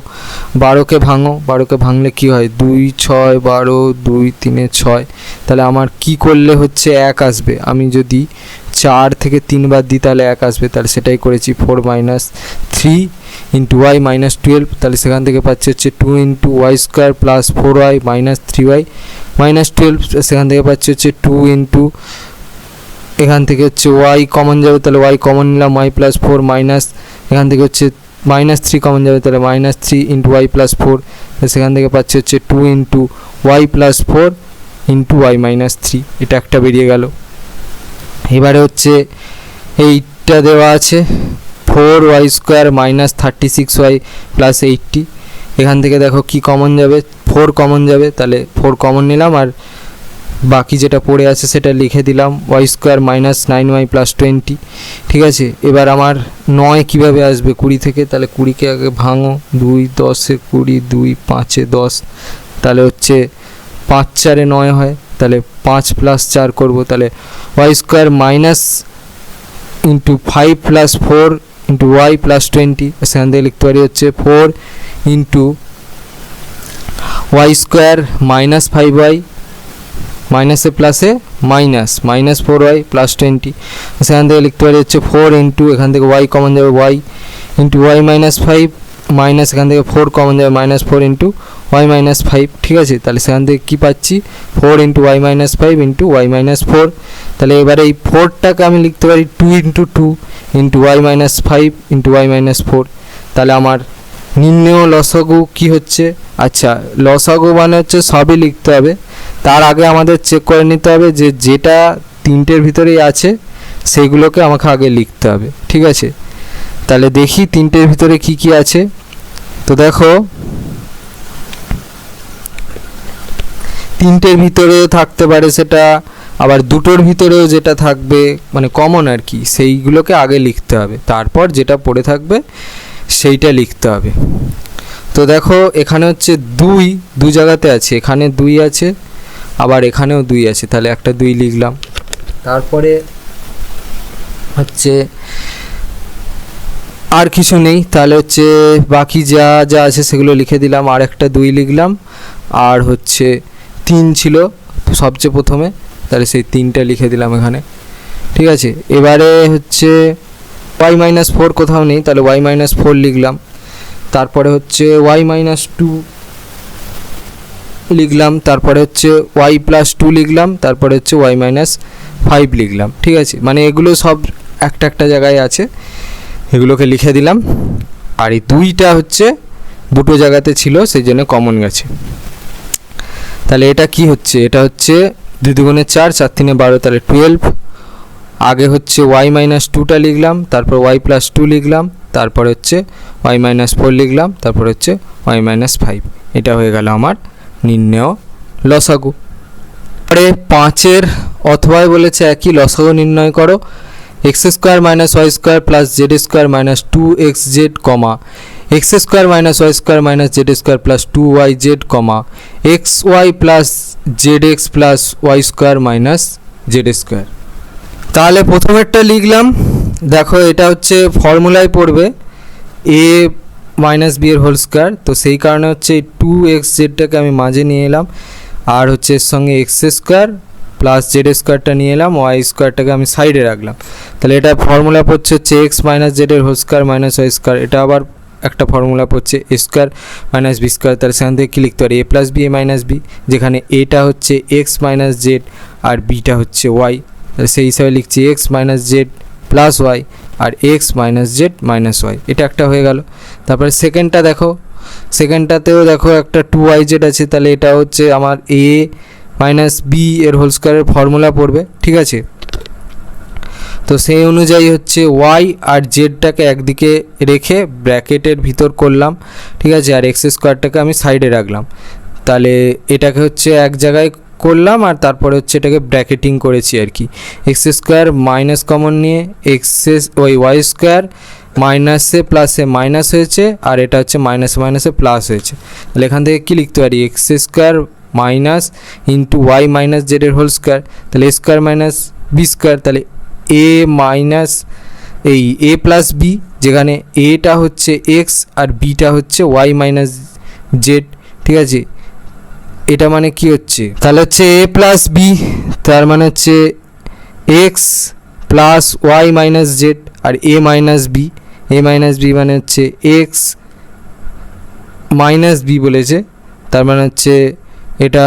12কে ভাঙো, 12কে ভাঙলে কি হয় 2 6 12, 2 3 6, তাহলে আমার কি করলে হচ্ছে 1 আসবে, আমি যদি 4 থেকে 3 বার দিই তাহলে 1 আসবে, তাহলে সেটাই করেছি। 4 মাইনাস 3 ইন্টু ওয়াই মাইনাস 12, তাহলে সেখান থেকে পাচ্ছি হচ্ছে 2 into y square plus 4y minus 3y minus 12, সেখান থেকে পাচ্ছি হচ্ছে 2 ইন্টু এখান থেকে হচ্ছে ওয়াই কমন যাবে, তাহলে ওয়াই কমন নিলাম ওয়াই প্লাস 4 মাইনাস এখান থেকে হচ্ছে মাইনাস 3 কমন যাবে, তাহলে মাইনাস 3 ইন্টু ওয়াই প্লাস 4, সেখান থেকে পাচ্ছি হচ্ছে 2 into y plus 4 into y minus 3, এটা একটা বেরিয়ে গেল। এবারে হচ্ছে এইটা দেওয়া আছে 4y square minus 36y plus 80, এখান থেকে দেখো কি কমন যাবে 4 কমন যাবে, তাহলে 4 কমন নিলাম আর বাকি যেটা পড়ে আছে সেটা লিখে দিলাম Y square minus 9y plus 20, ঠিক আছে। এবার আমার 9 কীভাবে আসবে 20 থেকে, তাহলে 20কে আগে ভাঙো, 2 10 20, 2 5 10, তাহলে হচ্ছে 5 4 9 হয়, তাহলে 5 প্লাস 4 করবো, তাহলে y square minus into 5 plus 4 into y plus 20, সেখান থেকে লিখতে পারি হচ্ছে 4 into y square minus 5y মাইনাসে প্লাসে মাইনাস মাইনাস 4y প্লাস 20, সেখান থেকে লিখতে পারি হচ্ছে 4 ইন্টু এখান থেকে ওয়াই কমন যাবে y into y minus 5 minus এখান থেকে 4 কমন যাবে মাইনাস 4 ইন্টু ওয়াই মাইনাস 5, ঠিক আছে। তাহলে সেখান থেকে কী পাচ্ছি 4 into y minus 5 into y minus 4, তাহলে এবারে এই 4টাকে আমি লিখতে পারি 2 into 2 into y minus 5 into y minus 4, তাহলে আমার নির্ণেয় লসাগু কি হচ্ছে, আচ্ছা লসাগু মানে হচ্ছে সবই লিখতে হবে, তার আগে আমাদের চেক করে নিতে হবে যে যেটা 3টের ভিতরেই আছে সেইগুলোকে আমাকে আগে লিখতে হবে, ঠিক আছে। তাহলে দেখি 3টের ভিতরে কি কি আছে, তো দেখো 3টের ভিতরেও থাকতে পারে সেটা, আবার 2টোর ভিতরেও যেটা থাকবে মানে কমন আর কি, সেইগুলোকে আগে লিখতে হবে, তারপর যেটা পড়ে থাকবে সেইটা লিখতে হবে। তো দেখো এখানে হচ্ছে 2 জায়গাতে আছে, এখানে 2 আছে আবার এখানেও 2 আছে, তাহলে একটা 2 লিখলাম। তারপরে হচ্ছে আর কিছু নেই, তাহলে হচ্ছে বাকি যা যা আছে সেগুলো লিখে দিলাম, আর একটা 2 লিখলাম, আর হচ্ছে 3 ছিল সবচেয়ে প্রথমে, তাহলে সেই 3টা লিখে দিলাম এখানে, ঠিক আছে। এবারে হচ্ছে ওয়াই মাইনাস 4 কোথাও নেই, তাহলে ওয়াই মাইনাস 4 লিখলাম। তারপরে হচ্ছে ওয়াই মাইনাস 2 লিখলাম, তারপরে হচ্ছে ওয়াই প্লাস 2 লিখলাম, তারপরে হচ্ছে ওয়াই মাইনাস 5 লিখলাম, ঠিক আছে। মানে এগুলো সব একটা একটা জায়গায় আছে, এগুলোকে লিখে দিলাম। আর এই 2টা হচ্ছে 2টো জায়গাতে ছিল সেই জন্য কমন গেছে। তাহলে এটা কি হচ্ছে, এটা হচ্ছে 2 দুগুণে 4 4 3 12, তাহলে 12। আগে হচ্ছে ওয়াই মাইনাস 2টা লিখলাম, তারপর ওয়াই প্লাস 2 লিখলাম, তারপরে হচ্ছে ওয়াই মাইনাস 4 লিখলাম, তারপর হচ্ছে ওয়াই মাইনাস 5, এটা হয়ে গেল আমার নির্ণেয় লসাগু। পরে 5-এর অথবা বলেছে একই লসাগু নির্ণয় করো, x square minus y square plus z square minus 2xz কমা x square minus y square minus z square plus 2yz কমা x y plus z x plus y square minus z square. তাহলে প্রথমেরটা লিখলাম, দেখো এটা হচ্ছে ফর্মুলায় পড়বে এ মাইনাস বি এর হোল স্কোয়ার, তো সেই কারণে হচ্ছে এই 2xzটাকে আমি মাঝে নিয়ে এলাম, আর হচ্ছে এর সঙ্গে এক্স স্কোয়ার প্লাস জেড স্কোয়ারটা নিয়ে এলাম, ওয়াই স্কোয়ারটাকে আমি সাইডে রাখলাম। তাহলে এটা ফর্মুলা পড়ছে হচ্ছে এক্স মাইনাস জেডের whole square minus y square, এটা আবার একটা ফর্মুলা পড়ছে a square minus b square. তাহলে সেখান থেকে কী লিখতে পারি a plus b a minus b, যেখানে এটা হচ্ছে এক্স মাইনাস জেড আর বিটা হচ্ছে ওয়াই, তাহলে সেই হিসাবে লিখছি x minus z plus y আর x minus z minus y, এটা একটা হয়ে গেল। তারপরে সেকেন্ডটা দেখো, সেকেন্ডটাতেও দেখো একটা 2yz আছে, তাহলে এটা হচ্ছে আমার এ মাইনাস বি এর হোল স্কোয়ারের ফর্মুলা পড়বে, ঠিক আছে। তো সেই অনুযায়ী হচ্ছে ওয়াই আর জেডটাকে একদিকে রেখে ব্র্যাকেটের ভিতর করলাম, ঠিক আছে, আর এক্স স্কোয়ারটাকে আমি সাইডে রাখলাম। তাহলে এটাকে হচ্ছে এক জায়গায় করলাম আর তারপরে হচ্ছে এটাকে ব্র্যাকেটিং করেছি আর কি। এক্স স্কোয়ার মাইনাস কমন নিয়ে ওয়াই স্কোয়ার মাইনাসে প্লাসে মাইনাস হয়েছে, আর এটা হচ্ছে মাইনাসে মাইনাসে প্লাস হয়েছে। তাহলে এখান থেকে কী লিখতে পারি, x square minus into y minus জেডের হোল স্কোয়ার, তাহলে a square minus b square, তাহলে এ মাইনাস এই এ প্লাস বি, যেখানে এটা হচ্ছে এক্স আর বিটা হচ্ছে ওয়াই মাইনাস জেড। ঠিক আছে, এটা মানে কি হচ্ছে, তাহলে হচ্ছে এ প্লাস বি, তার মানে হচ্ছে x plus y minus z, আর এ মাইনাস বি মানে হচ্ছে এক্স মাইনাস বি বলেছে, তার মানে হচ্ছে এটা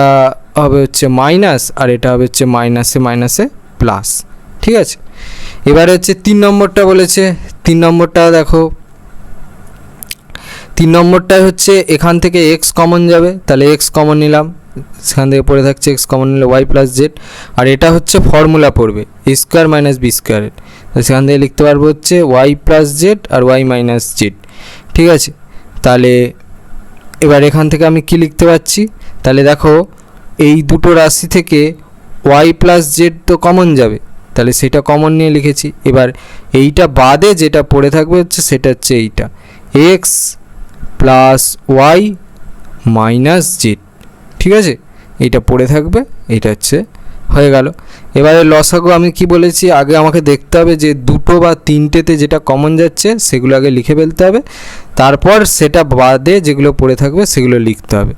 হবে হচ্ছে মাইনাস আর এটা হবে হচ্ছে মাইনাসে মাইনাসে প্লাস। ঠিক আছে, এবারে হচ্ছে 3 নম্বরটা বলেছে। 3 নম্বরটা দেখো, 3 নম্বরটায় হচ্ছে এখান থেকে এক্স কমন যাবে, তাহলে এক্স কমন নিলাম, সেখান থেকে পড়ে থাকছে এক্স কমন নিলে ওয়াই প্লাস জেড, আর এটা হচ্ছে ফর্মুলা পড়বে এ স্কোয়ার মাইনাস বি স্কোয়ারের, সেখান থেকে লিখতে পারবো হচ্ছে ওয়াই প্লাস জেড আর ওয়াই মাইনাস জেড। ঠিক আছে, তাহলে এবার এখান থেকে আমি কি লিখতে পারছি, তাহলে দেখো এই দুটো রাশি থেকে ওয়াই প্লাস জেড তো কমন যাবে, তাহলে সেটা কমন নিয়ে লিখেছি। এবার এইটা বাদে যেটা পড়ে থাকবে হচ্ছে সেটা হচ্ছে এইটা x plus y minus z. ঠিক আছে, এইটা পড়ে থাকবে, এইটা হচ্ছে হয়ে গেল। এবারে লসাগু আমি কি বলেছি, আগে আমাকে দেখতে হবে যে দুটো বা তিনটেতে যেটা কমন যাচ্ছে সেগুলো আগে লিখে ফেলতে হবে, তারপর সেটা বাদে যেগুলো পড়ে থাকবে সেগুলো লিখতে হবে।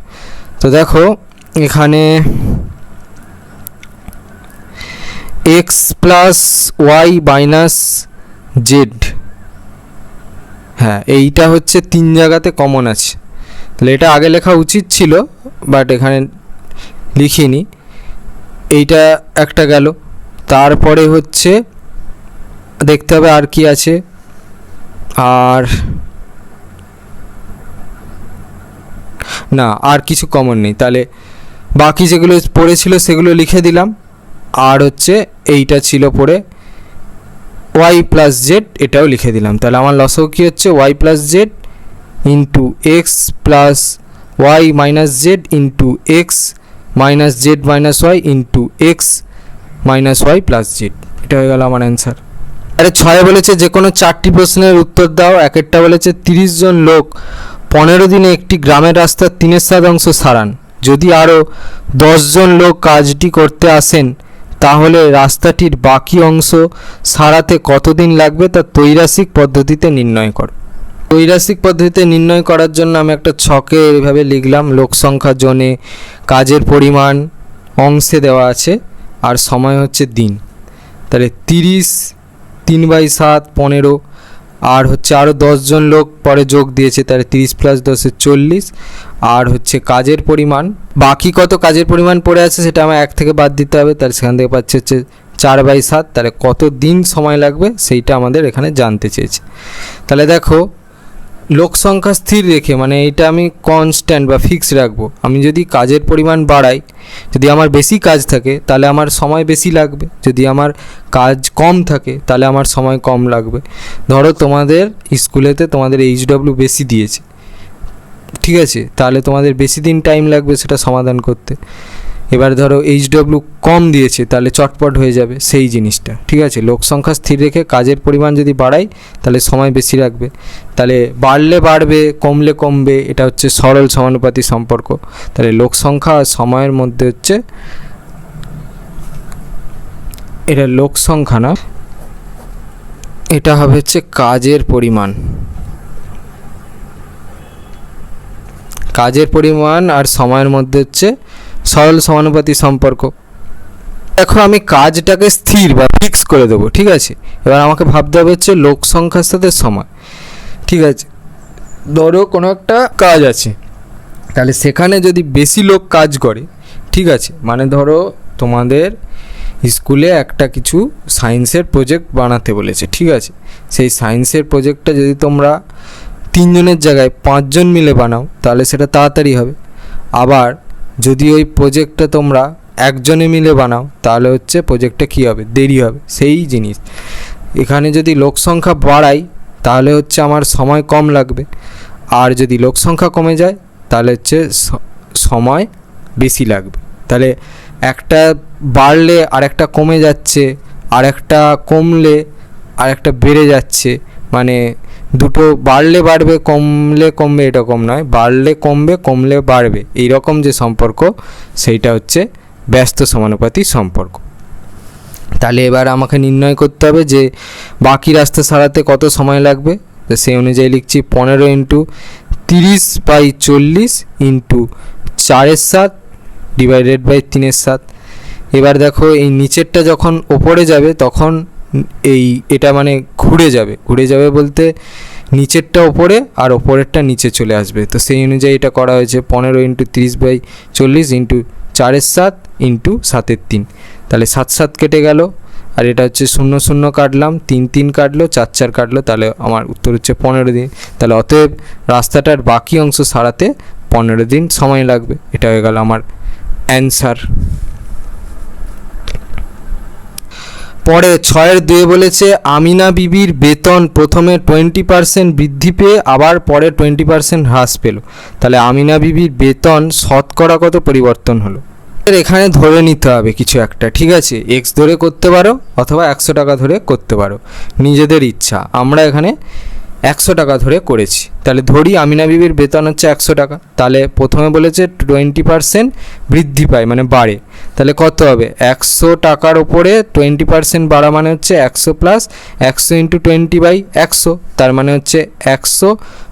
তো দেখো এখানে x plus y minus z, হ্যাঁ এইটা হচ্ছে 3 জায়গাতে কমন আছে, তাহলে এটা আগে লেখা উচিত ছিল বাট এখানে লিখিনি। এইটা একটা গেল, তারপরে হচ্ছে দেখতে হবে আর কি আছে, আর না আর কিছু কমন নেই, তাহলে বাকি যেগুলো পড়েছিল সেগুলো লিখে দিলাম, আর হচ্ছে এইটা ছিল পড়ে ওয়াই প্লাস জেড, এটাও লিখে দিলাম। তাহলে আমার লসও কী হচ্ছে, y plus z into x plus y minus z into x minus z minus y into x minus y plus z, এটা হয়ে গেল আমার অ্যান্সার। আরে 6 বলেছে যে কোনো 4টি প্রশ্নের উত্তর দাও। একটা বলেছে 30 জন লোক 15 দিনে একটি গ্রামের রাস্তার 3/7 অংশ সারান, যদি আরও 10 জন লোক কাজটি করতে আসেন তাহলে রাস্তাটির বাকি অংশ সারাতে কতদিন লাগবে তা ত্রৈরাসিক পদ্ধতিতে নির্ণয় করো। ত্রৈরাসিক পদ্ধতিতে নির্ণয় করার জন্য আমি একটা ছকে এইভাবে লিখলাম, লোক সংখ্যা জনে, কাজের পরিমাণ অংশে দেওয়া আছে, আর সময় হচ্ছে দিন। তাহলে 30, 3/7 15, আর হচ্ছে আরও 10 জন লোক পরে যোগ দিয়েছে, তাহলে 30 + 10 40, আর হচ্ছে কাজের পরিমাণ বাকি কত কাজের পরিমাণ পড়ে আছে সেটা আমার 1 থেকে বাদ দিতে হবে, তাহলে সেখান থেকে পাচ্ছে হচ্ছে 4/7, তাহলে কত দিন সময় লাগবে সেইটা আমাদের এখানে জানতে চেয়েছে। তাহলে দেখো লোক সংখ্যা স্থির রেখে, মানে এটা আমি কনস্ট্যান্ট বা ফিক্স রাখবো। আমি যদি কাজের পরিমাণ বাড়াই, যদি আমার বেশি কাজ থাকে তাহলে আমার সময় বেশি লাগবে, যদি আমার কাজ কম থাকে তাহলে আমার সময় কম লাগবে। ধরো তোমাদের স্কুলেতে তোমাদের HW বেশি দিয়েছে, ঠিক আছে, তাহলে তোমাদের বেশি দিন টাইম লাগবে সেটা সমাধান করতে। এবার ধরো HW কম দিয়েছে, তাহলে চটপট হয়ে যাবে সেই জিনিসটা। ঠিক আছে, লোক সংখ্যা স্থির রেখে কাজের পরিমাণ যদি বাড়াই তাহলে সময় বেশি লাগবে, তাহলে বাড়লে বাড়বে কমলে কমবে, এটা হচ্ছে সরল সমানুপাতি সম্পর্ক। তাহলে লোক সংখ্যা আর সময়ের মধ্যে হচ্ছে, এটা লোক সংখ্যা না, এটা হবে হচ্ছে কাজের পরিমাণ। কাজের পরিমাণ আর সময়ের মধ্যে হচ্ছে সরল সমানুপাতি সম্পর্ক। দেখো আমি কাজটাকে স্থির বা ফিক্স করে দেবো, ঠিক আছে। এবার আমাকে ভাবতে হবে হচ্ছে লোক সংখ্যার সাথে সময়। ঠিক আছে, ধরো কোনো একটা কাজ আছে, তাহলে সেখানে যদি বেশি লোক কাজ করে, ঠিক আছে, মানে ধরো তোমাদের স্কুলে একটা কিছু সায়েন্সের প্রজেক্ট বানাতে বলেছে, ঠিক আছে, সেই সায়েন্সের প্রজেক্টটা যদি তোমরা 3 জনের জায়গায় 5 জন মিলে বানাও তাহলে সেটা তাড়াতাড়ি হবে। আবার যদি ওই প্রজেক্টটা তোমরা 1 জনে মিলে বানাও তাহলে হচ্ছে প্রজেক্টটা কী হবে, দেরি হবে। সেই জিনিস এখানে যদি লোক সংখ্যা বাড়াই তাহলে হচ্ছে আমার সময় কম লাগবে, আর যদি লোক সংখ্যা কমে যায় তাহলে হচ্ছে সময় বেশি লাগবে। তাহলে একটা বাড়লে আরেকটা কমে যাচ্ছে, আরেকটা কমলে আরেকটা বেড়ে যাচ্ছে, মানে দুটো বাড়লে বাড়বে কমলে কমবে এরকম নয়, বাড়লে কমবে কমলে বাড়বে এইরকম যে সম্পর্ক সেইটা হচ্ছে ব্যস্ত সমানুপাতি সম্পর্ক। তাহলে এবার আমাকে নির্ণয় করতে হবে যে বাকি রাস্তা সারাতে কত সময় লাগবে। তো সেই অনুযায়ী লিখছি 15 ইন্টু 30/40 ইন্টু 4/7 ডিভাইডেড বাই 3/7। এবার দেখো এই নিচেরটা যখন ওপরে যাবে তখন এটা মানে ঘুরে যাবে বলতে নিচেরটা ওপরে আর ওপরেরটা নিচে চলে আসবে। তো সেই অনুযায়ী এটা করা হয়েছে 15 ইন্টু 30/40 ইন্টু 4/7 ইন্টু 7/3। তাহলে 7 কেটে গেল, আর এটা হচ্ছে 0 0 কাটলাম, 3 3 কাটলো, 4 4 কাটলো, তাহলে আমার উত্তর হচ্ছে 15 দিন। তাহলে অতএব রাস্তাটার বাকি অংশ সারাতে 15 দিন সময় লাগবে। এটা হয়ে গেল আমার অ্যান্সার। পরে 6-2 বলেছে আমিনা বিবির বেতন প্রথমে 20% বৃদ্ধি পেয়ে আবার পরে 20% হ্রাস পেল। তাহলে আমিনা বিবির বেতন শতকরা কত পরিবর্তন হলো। এখানে ধরে নিতে হবে কিছু একটা, ঠিক আছে, এক্স ধরে করতে পারো অথবা 100 টাকা ধরে করতে পারো, নিজেদের ইচ্ছা। আমরা এখানে 100 টাকা ধরে করেছি। তাহলে ধরি আমিনা বিবির বেতন হচ্ছে 100 টাকা। তাহলে প্রথমে বলেছে 20% বৃদ্ধি পায় মানে বাড়ে। তাহলে কত হবে, 100 টাকার ওপরে 20% বাড়া মানে হচ্ছে 100 প্লাস 100 ইন্টু 20/100, তার মানে হচ্ছে 100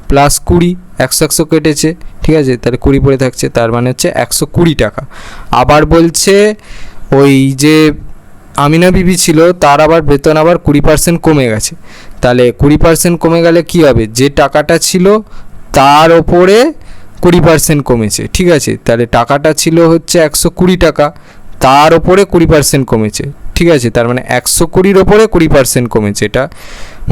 প্লাস 20, 100 কেটেছে, ঠিক আছে, তাহলে 20 পড়ে থাকছে, তার মানে হচ্ছে 120 টাকা। আবার বলছে ওই যে আমিনা বিবি ছিল তার আবার বেতন আবার 20% কমে গেছে। তাহলে 20% কমে গেলে কি হবে, যে টাকাটা ছিল তার ওপরে 20% কমেছে, ঠিক আছে। তাহলে টাকাটা ছিল হচ্ছে 120 টাকা, তার ওপরে 20% কমেছে, ঠিক আছে, তার মানে 120-র ওপরে 20% কমেছে, এটা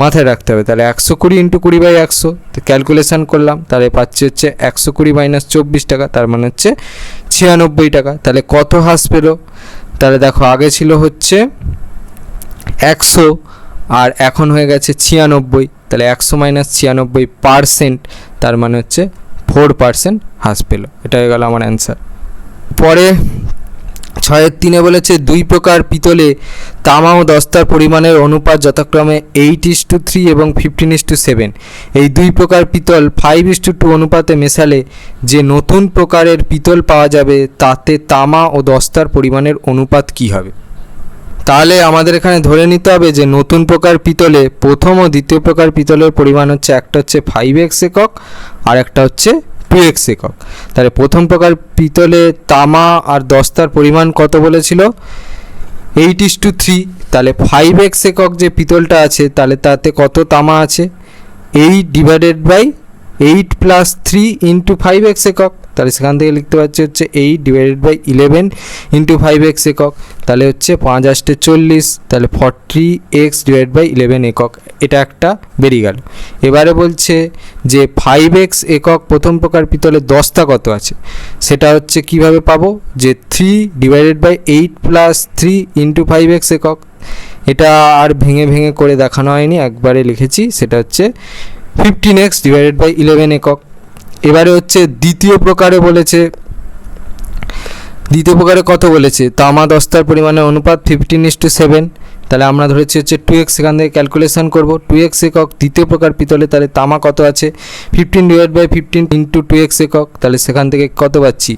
মাথায় রাখতে হবে। তাহলে 120 ইন্টু 20/100 ক্যালকুলেশান করলাম, তাহলে পাচ্ছি হচ্ছে 120 মাইনাস 24 টাকা, তার মানে হচ্ছে 96 টাকা। তাহলে কত হ্রাস পেলো, তাহলে দেখো আগে ছিল হচ্ছে 100 আর এখন হয়ে গেছে 96, তাহলে 100 মাইনাস 96%, তার মানে হচ্ছে 4% হ্রাস পেল। এটা হয়ে গেল আমার অ্যান্সার। পরে 6-3 বলেছে 2 প্রকার পিতলে তামা ও দস্তার পরিমাণের অনুপাত যথাক্রমে 8:3 এবং 15:7। এই 2 প্রকার পিতল 5:2 অনুপাতে মেশালে যে নতুন প্রকারের পিতল পাওয়া যাবে তাতে তামা ও দস্তার পরিমাণের অনুপাত কী হবে। তাহলে আমাদের এখানে ধরে নিতে হবে যে নতুন প্রকার পিতলে প্রথম ও দ্বিতীয় প্রকার পিতলের পরিমাণ হচ্ছে একটা হচ্ছে 5x একক আর একটা হচ্ছে 2x একক। তাহলে প্রথম প্রকার পিতলে তামা আর দস্তার পরিমাণ কত বলেছিল, 8:3। তাহলে 5x একক যে পিতলটা আছে তাহলে তাতে কত তামা আছে, 8 divided by 8 plus 3 into 5x একক। তাহলে সেখান থেকে লিখতে পারছি হচ্ছে 8 ডিভাইডেড বাই 11 ইন্টু 5x একক, তাহলে হচ্ছে 5 × 40, তাহলে 40x ডিভাইড বাই 11 একক, এটা একটা বেরিয়ে গেল। এবারে বলছে যে 5x একক প্রথম প্রকার পিতলের দস্তা কত আছে, সেটা হচ্ছে কিভাবে পাবো, যে 3 divided by 8 plus 3 into 5x একক। এটা আর ভেঙে ভেঙে করে দেখানো হয়নি, একবারে লিখেছি, সেটা হচ্ছে 15x ডিভাইডেড বাই 11 একক। এবারে হচ্ছে দ্বিতীয় প্রকারে বলেছে, দ্বিতীয় প্রকারে কত বলেছে, তামা দস্তার পরিমাণের অনুপাত 15:7। তাহলে আমরা ধরেছি হচ্ছে 2x, সেখান থেকে ক্যালকুলেশন করব 2x একক দ্বিতীয় প্রকার পিতলে, তাহলে তামা কত আছে 15 ডিভাইড বাই 15 ইন্টু 2x একক, তাহলে সেখান থেকে কত পাচ্ছি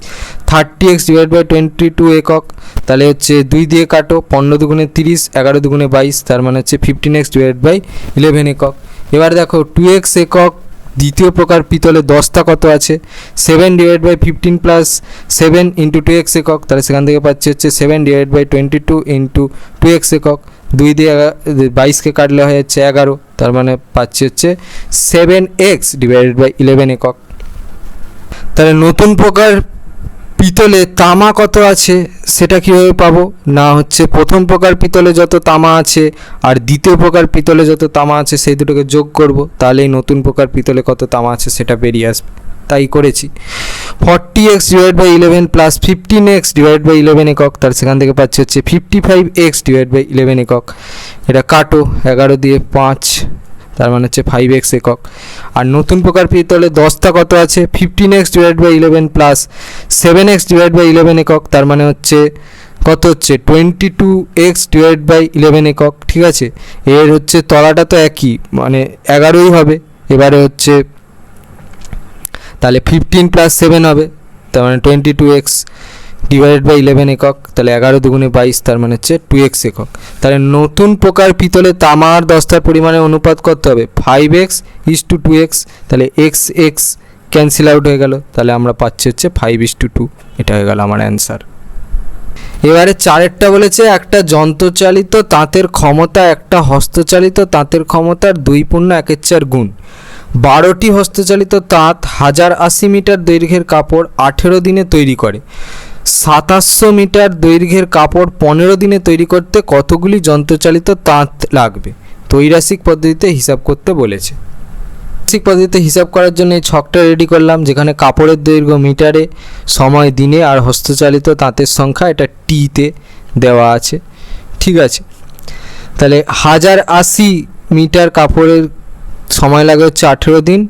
30x ডিভাইড বাই 22 একক। তাহলে হচ্ছে 2 দিয়ে কাটো, 15 দুগুণে 30, 11 দুগুণে 22, তার মানে হচ্ছে 15x ডিভাইড বাই 11 একক। এবার দেখো 2x একক দ্বিতীয় প্রকার পিতলে দস্তা কত আছে, 7 divide by 15 plus 7 into 2x একক, তাহলে সেখান থেকে পাচ্ছি হচ্ছে 7 ডিভাইড বাই 22 ইন্টু 2x একক। 2 দিয়ে 22কে কাটলে হয়ে যাচ্ছে 11, তার মানে পাচ্ছি হচ্ছে 7x ডিভাইডেড বাই 11 একক। তাহলে নতুন প্রকার পিতলে তামা কত আছে সেটা কীভাবে পাবো, না হচ্ছে প্রথম প্রকার পিতলে যত তামা আছে আর দ্বিতীয় প্রকার পিতলে যত তামা আছে সেই দুটোকে যোগ করব, তাহলেই নতুন প্রকার পিতলে কত তামা আছে সেটা বেরিয়ে আসবে। তাই করেছি 40x ডিভাইড বাই 11 প্লাস 15x ডিভাইড বাই 11 একক, তার সেখান থেকে পাচ্ছি হচ্ছে 55x ডিভাইড বাই 11 একক। এটা কাটো, 11 দিয়ে 5, তার মানে হচ্ছে 5x একক। আর নতুন প্রকার পিতলে দস্তা কত আছে 15x ডিভাইড বাই 11 প্লাস 7x ডিভাইড বাই 11 একক, তার মানে হচ্ছে কত হচ্ছে 22x ডিভাইড বাই 11 একক। ঠিক আছে, এর হচ্ছে তলাটা তো একই, মানে 11ই হবে। এবারে হচ্ছে তাহলে 15 + 7 হবে, তার মানে 22x ডিভাইডেড বাই 11 একক। তাহলে 11 দুগুণে 22, তার মানে হচ্ছে 2x একক। তাহলে নতুন প্রকার পিতলে তামার দস্তার পরিমাণের অনুপাত কত হবে? 5x is to 2x। তাহলে x ক্যান্সেল আউট হয়ে গেল, তাহলে আমরা পাচ্ছি হচ্ছে 5:2। এটা হয়ে গেল আমার অ্যান্সার। এবারে চারেরটা বলেছে একটা যন্ত্রচালিত তাঁতের ক্ষমতা একটা হস্তচালিত তাঁতের ক্ষমতার 2.1/4 গুণ। 12টি হস্তচালিত তাঁত 1080 মিটার দৈর্ঘ্যের কাপড় 18 দিনে তৈরি করে। 2700 মিটার দৈর্ঘ্যের কাপড় 15 দিনে তৈরি করতে কতগুলি যন্ত্রচালিত তাঁত লাগবে? ত্রৈরাসিক পদ্ধতিতে হিসাব করতে বলেছে। ত্রৈরাসিক পদ্ধতিতে হিসাব করার জন্য এই ছকটা রেডি করলাম, যেখানে কাপড়ের দৈর্ঘ্য মিটারে, সময় দিনে, আর হস্তচালিত তাঁতের সংখ্যা এটা টিতে দেওয়া আছে। ঠিক আছে, তাহলে 1080 মিটার কাপড়ের সময় লাগে হচ্ছে 18 দিন,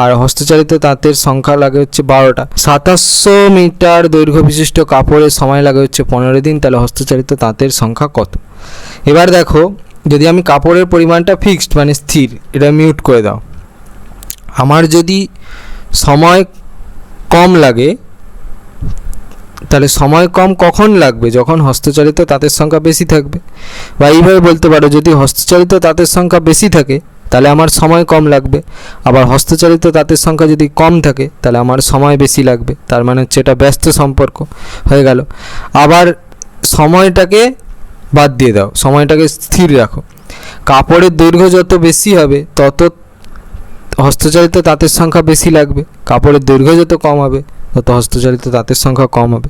আর হস্তচালিত তাঁতের সংখ্যা লাগে হচ্ছে 12টা। 2700 মিটার দৈর্ঘ্য বিশিষ্ট কাপড়ের সময় লাগে হচ্ছে 15 দিন। তাহলে হস্তচালিত তাঁতের সংখ্যা কত? এবার দেখো, যদি আমি কাপড়ের পরিমাণটা ফিক্সড মানে স্থির, এটা মিউট করে দাও। আমার যদি সময় কম লাগে, তাহলে সময় কম কখন লাগবে? যখন হস্তচালিত তাঁতের সংখ্যা বেশি থাকবে। বা এইভাবে বলতে পারো, যদি হস্তচালিত তাঁতের সংখ্যা বেশি থাকে তাহলে আমার সময় কম লাগবে, আবার হস্তচালিত তাঁতের সংখ্যা যদি কম থাকে তাহলে আমার সময় বেশি লাগবে। তার মানে হচ্ছে এটা ব্যস্ত সম্পর্ক হয়ে গেল। আবার সময়টাকে বাদ দিয়ে দাও, সময়টাকে স্থির রাখো। কাপড়ের দৈর্ঘ্য যত বেশি হবে তত হস্তচালিত তাঁতের সংখ্যা বেশি লাগবে, কাপড়ের দৈর্ঘ্য যত কম হবে তত হস্তচালিত তাঁতের সংখ্যা কম হবে।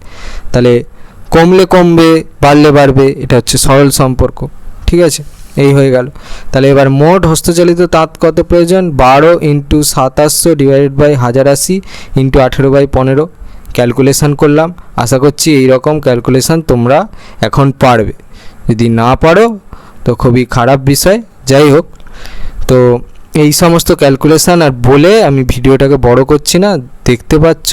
তাহলে কমলে কমবে, বাড়লে বাড়বে, এটা হচ্ছে সরল সম্পর্ক। ঠিক আছে, এই হয়ে গেল। তাহলে এবার মোট হস্তচালিত তাঁত কত প্রয়োজন? 12 × 2700 ডিভাইডেড বাই 1080 × 18/15 ক্যালকুলেশান করলাম। আশা করছি এই রকম ক্যালকুলেশান তোমরা এখন পারবে। যদি না পারো তো খুবই খারাপ বিষয়। যাই হোক, তো এই সমস্ত ক্যালকুলেশান আর বলে আমি ভিডিওটাকে বড় করছি না, দেখতে পাচ্ছ,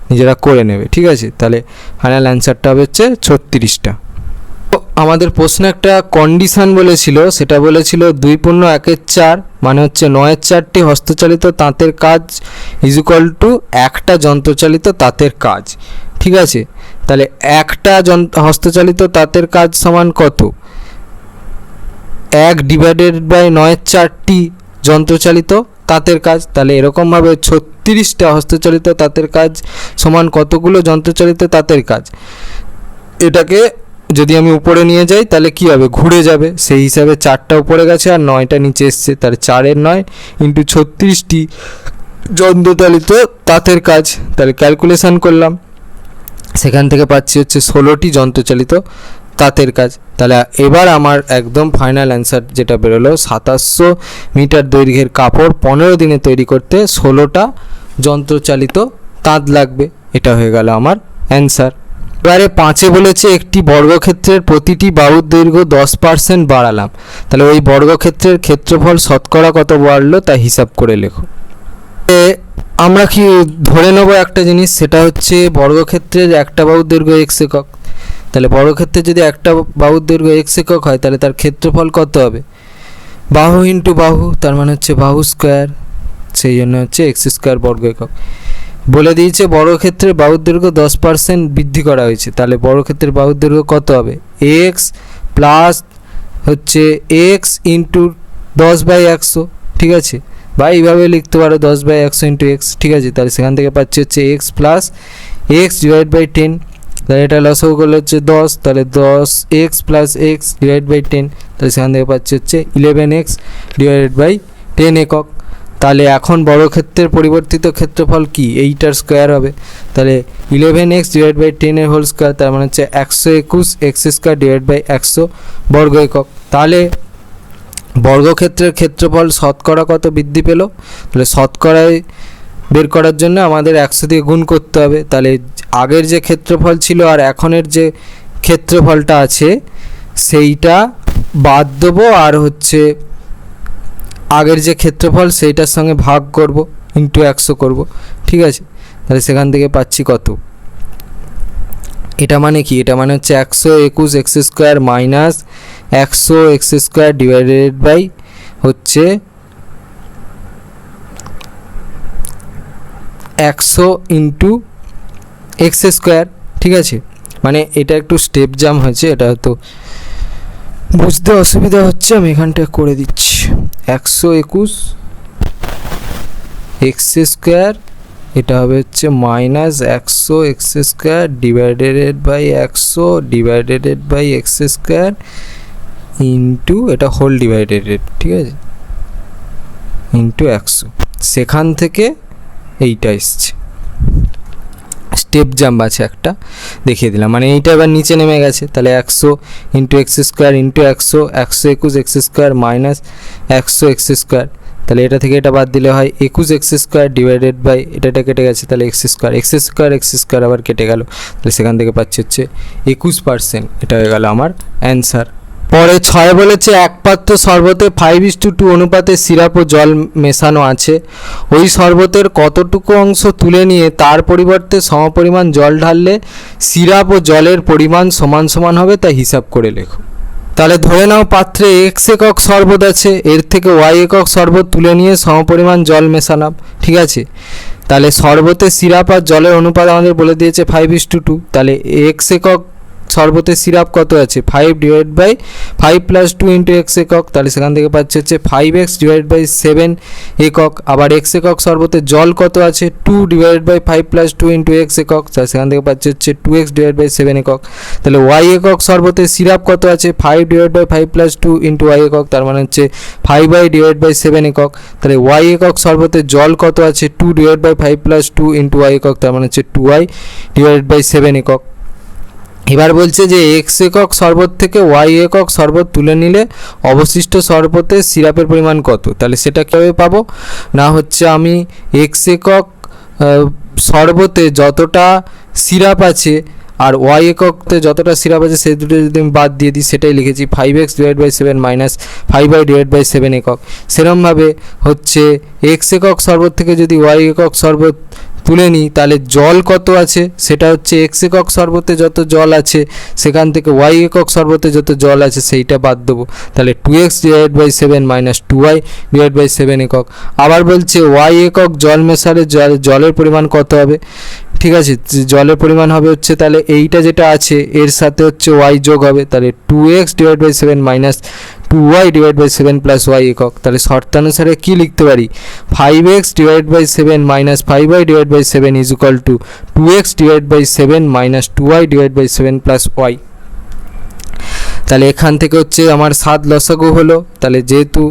নিজেরা করে নেবে। ঠিক আছে, তাহলে ফাইনাল অ্যান্সারটা হচ্ছে 36টা। আমাদের প্রশ্নে একটা কন্ডিশান বলেছিল, সেটা বলেছিল 2.1/4 মানে হচ্ছে 9/4টি হস্তচালিত তাঁতের কাজ = একটা যন্ত্রচালিত তাঁতের কাজ। ঠিক আছে, তাহলে একটা হস্তচালিত তাঁতের কাজ সমান কত? 1 ডিভাইডেড বাই 9/4টি যন্ত্রচালিত তাঁতের কাজ। তাহলে এরকমভাবে 36টা হস্তচালিত তাঁতের কাজ সমান কতগুলো যন্ত্রচালিত তাঁতের কাজ? এটাকে যদি আমি উপরে নিয়ে যাই তাহলে কি হবে? ঘুরে যাবে। সেই হিসাবে 4টা উপরে গেছে আর 9টা নিচে এসছে, তাহলে 4 × 9 × 36টি যন্ত্রচালিত তাঁতের কাজ। তাহলে ক্যালকুলেশান করলাম, সেখান থেকে পাচ্ছি হচ্ছে 16টি যন্ত্রচালিত তাঁতের কাজ। তাহলে এবার আমার একদম ফাইনাল অ্যান্সার যেটা বেরোলো, 2700 মিটার দৈর্ঘ্যের কাপড় 15 দিনে তৈরি করতে 16টা যন্ত্রচালিত তাঁত লাগবে। এটা হয়ে গেল আমার অ্যান্সার। এবারে 5-এ বলেছে একটি বর্গক্ষেত্রের প্রতিটি বাহুর দৈর্ঘ্য 10% বাড়ালাম। তাহলে ওই বর্গক্ষেত্রের ক্ষেত্রফল শতকরা কত বাড়লো তা হিসাব করে লেখো। আমরা কি ধরে নেব একটা জিনিস, সেটা হচ্ছে বর্গক্ষেত্রের একটা বাহুর দৈর্ঘ্য x একক। তাহলে বর্গক্ষেত্রে যদি একটা বাহুর দৈর্ঘ্য x একক হয় তাহলে তার ক্ষেত্রফল কত হবে? বাহু ইন্টু বাহু, তার মানে হচ্ছে বাহু স্কোয়ার, সেই জন্য হচ্ছে x² বর্গ একক। বলে দিয়েছে বর্গক্ষেত্রের বাহুর দৈর্ঘ্য 10% বৃদ্ধি করা হয়েছে। তাহলে বর্গক্ষেত্রের বাহুর দৈর্ঘ্য কত হবে? x প্লাস হচ্ছে x ইন্টু 10/100। ঠিক আছে, বা এইভাবে লিখতে পারো 10/100 × x। ঠিক আছে, তাহলে সেখান থেকে পাচ্ছি হচ্ছে x plus x divided by 10। তাহলে এটা লসাগু করলে হচ্ছে 10, তাহলে 10x plus x divided by 10, তাহলে সেখান থেকে পাচ্ছি হচ্ছে 11x ডিভাইডেড বাই 10 একক। তাহলে এখন বর্গক্ষেত্রের পরিবর্তিত ক্ষেত্রফল কি? এইটার স্কোয়ার হবে। তাহলে 11x ডিভাইড বাই 10 এর হোল স্কোয়ার, তার মানে হচ্ছে 121 x² ডিভাইড বাই 100 বর্গ একক। তাহলে বর্গক্ষেত্রের ক্ষেত্রফল শতকরা কত বৃদ্ধি পেল? তাহলে শতকরায় বের করার জন্য আমাদের 100 দিয়ে গুণ করতে হবে। তাহলে আগের যে ক্ষেত্রফল ছিল আর এখনের যে ক্ষেত্রফলটা আছে সেইটা বাদ দেবো, আর হচ্ছে আগের যে ক্ষেত্রফল সেইটার সঙ্গে ভাগ করব, ইন্টু 100 করব। ঠিক আছে, তাহলে সেখান থেকে পাচ্ছি কত? এটা মানে কি, এটা মানে হচ্ছে 121 x square minus 100 x square divided by হচ্ছে 100 ইন্টু এক্স স্কোয়ার। ঠিক আছে, মানে এটা একটু স্টেপ জাম হয়েছে, এটা হয়তো বুঝতে অসুবিধা হচ্ছে, আমি এখানটা করে দিচ্ছি। 121 এক্স স্কোয়ার, এটা হবে হচ্ছে minus 100 x square divided by 100 divided by x square into এটা হোল ডিভাইডেড, ঠিক আছে, ইন্টু 100। সেখান থেকে এইটা এসছে, স্টেপ জাম্প আছে একটা, দেখিয়ে দিলাম। মানে এইটা এবার নিচে নেমে গেছে, তাহলে 100 into x square into 100, 121 x square minus 100 x square, তাহলে এটা থেকে এটা বাদ দিলে হয় 21 এক্স স্কোয়ার ডিভাইডেড বাই এটা কেটে গেছে, তাহলে এক্স স্কোয়ার আবার কেটে গেল, তাহলে সেখান থেকে পাচ্ছি হচ্ছে 21%। এটা হয়ে গেল আমার অ্যান্সার। পরে 6 বলেছে এক পাত্র শরবতে 5:2 অনুপাতে সিরাপ ও জল মেশানো আছে, ওই শরবতের কতটুকু অংশ তুলে নিয়ে তার পরিবর্তে সমপরিমাণ জল ঢাললে সিরাপ ও জলের পরিমাণ সমান সমান হবে, তা হিসাব করে লেখো। তাহলে ধরে নাও পাত্রে এক্স একক শরবত আছে, এর থেকে ওয়াই একক শরবত তুলে নিয়ে সমপরিমাণ জল মেশালাম। ঠিক আছে, তাহলে শরবতের সিরাপ আর জলের অনুপাত আমাদের বলে দিয়েছে 5:2। তাহলে এক্স একক শরবতের সিরাপ কত আছে, 5 divide by 5 plus 2 into x একক, তাহলে সেখান থেকে পাচ্ছে হচ্ছে 5x ডিভাইড বাই 7 একক। আবার এক্স একক শরবতের জল কত আছে, 2 divide by 5 plus 2 into x একক, তাহলে সেখান থেকে পাচ্ছে হচ্ছে 2x ডিভাইড বাই 7 একক। তাহলে ওয়াই একক শরবতের সিরাপ কত আছে, 5 divide by 5 plus 2 into y একক, তার মানে হচ্ছে 5y ডিভাইড বাই 7 একক। তাহলে ওয়াই একক শরবতের জল কত আছে, 2 divide by 5 plus 2 into y একক, তার মানে হচ্ছে 2y ডিভাইড বাই 7 একক। এবার বলছে যে এক্স একক শরবত থেকে ওয়াই একক শরবত তুলে নিলে অবশিষ্ট শরবতের সিরাপের পরিমাণ কত। তাহলে সেটা কীভাবে পাবো না, হচ্ছে আমি এক্স একক শরবতে যতটা সিরাপ আছে আর ওয়াই এককে যতটা সিরাপ আছে সেই দুটো যদি আমি বাদ দিয়ে দিই, সেটাই লিখেছি 5x divide by 7 minus 5y divide by 7 একক। সেরকমভাবে হচ্ছে এক্স একক শরবত থেকে যদি ওয়াই একক শরবত তুলে নিই, তাহলে জল কত আছে, সেটা হচ্ছে এক্স একক শরবতে যত জল আছে সেখান থেকে ওয়াই একক শরবতে যত জল আছে সেইটা বাদ দেবো, তাহলে 2x divide by 7 minus 2y divide by 7 একক। আবার বলছে ওয়াই একক জল মেশালে জলের পরিমাণ কত হবে। ঠিক আছে, জলের পরিমাণ হবে হচ্ছে তাহলে এইটা যেটা আছে এর সাথে হচ্ছে ওয়াই যোগ হবে, তাহলে 2x divide by 7 minus 2y divide by 7 plus y একক। তাহলে শর্তানুসারে কী লিখতে পারি, 5x divide by 7 minus 5y divide by 7 is equal to 2x divide by 7 minus 2y divide by 7 plus y. তাহলে এখান থেকে হচ্ছে আমার 7 লসাগু হলো, তাহলে যেহেতু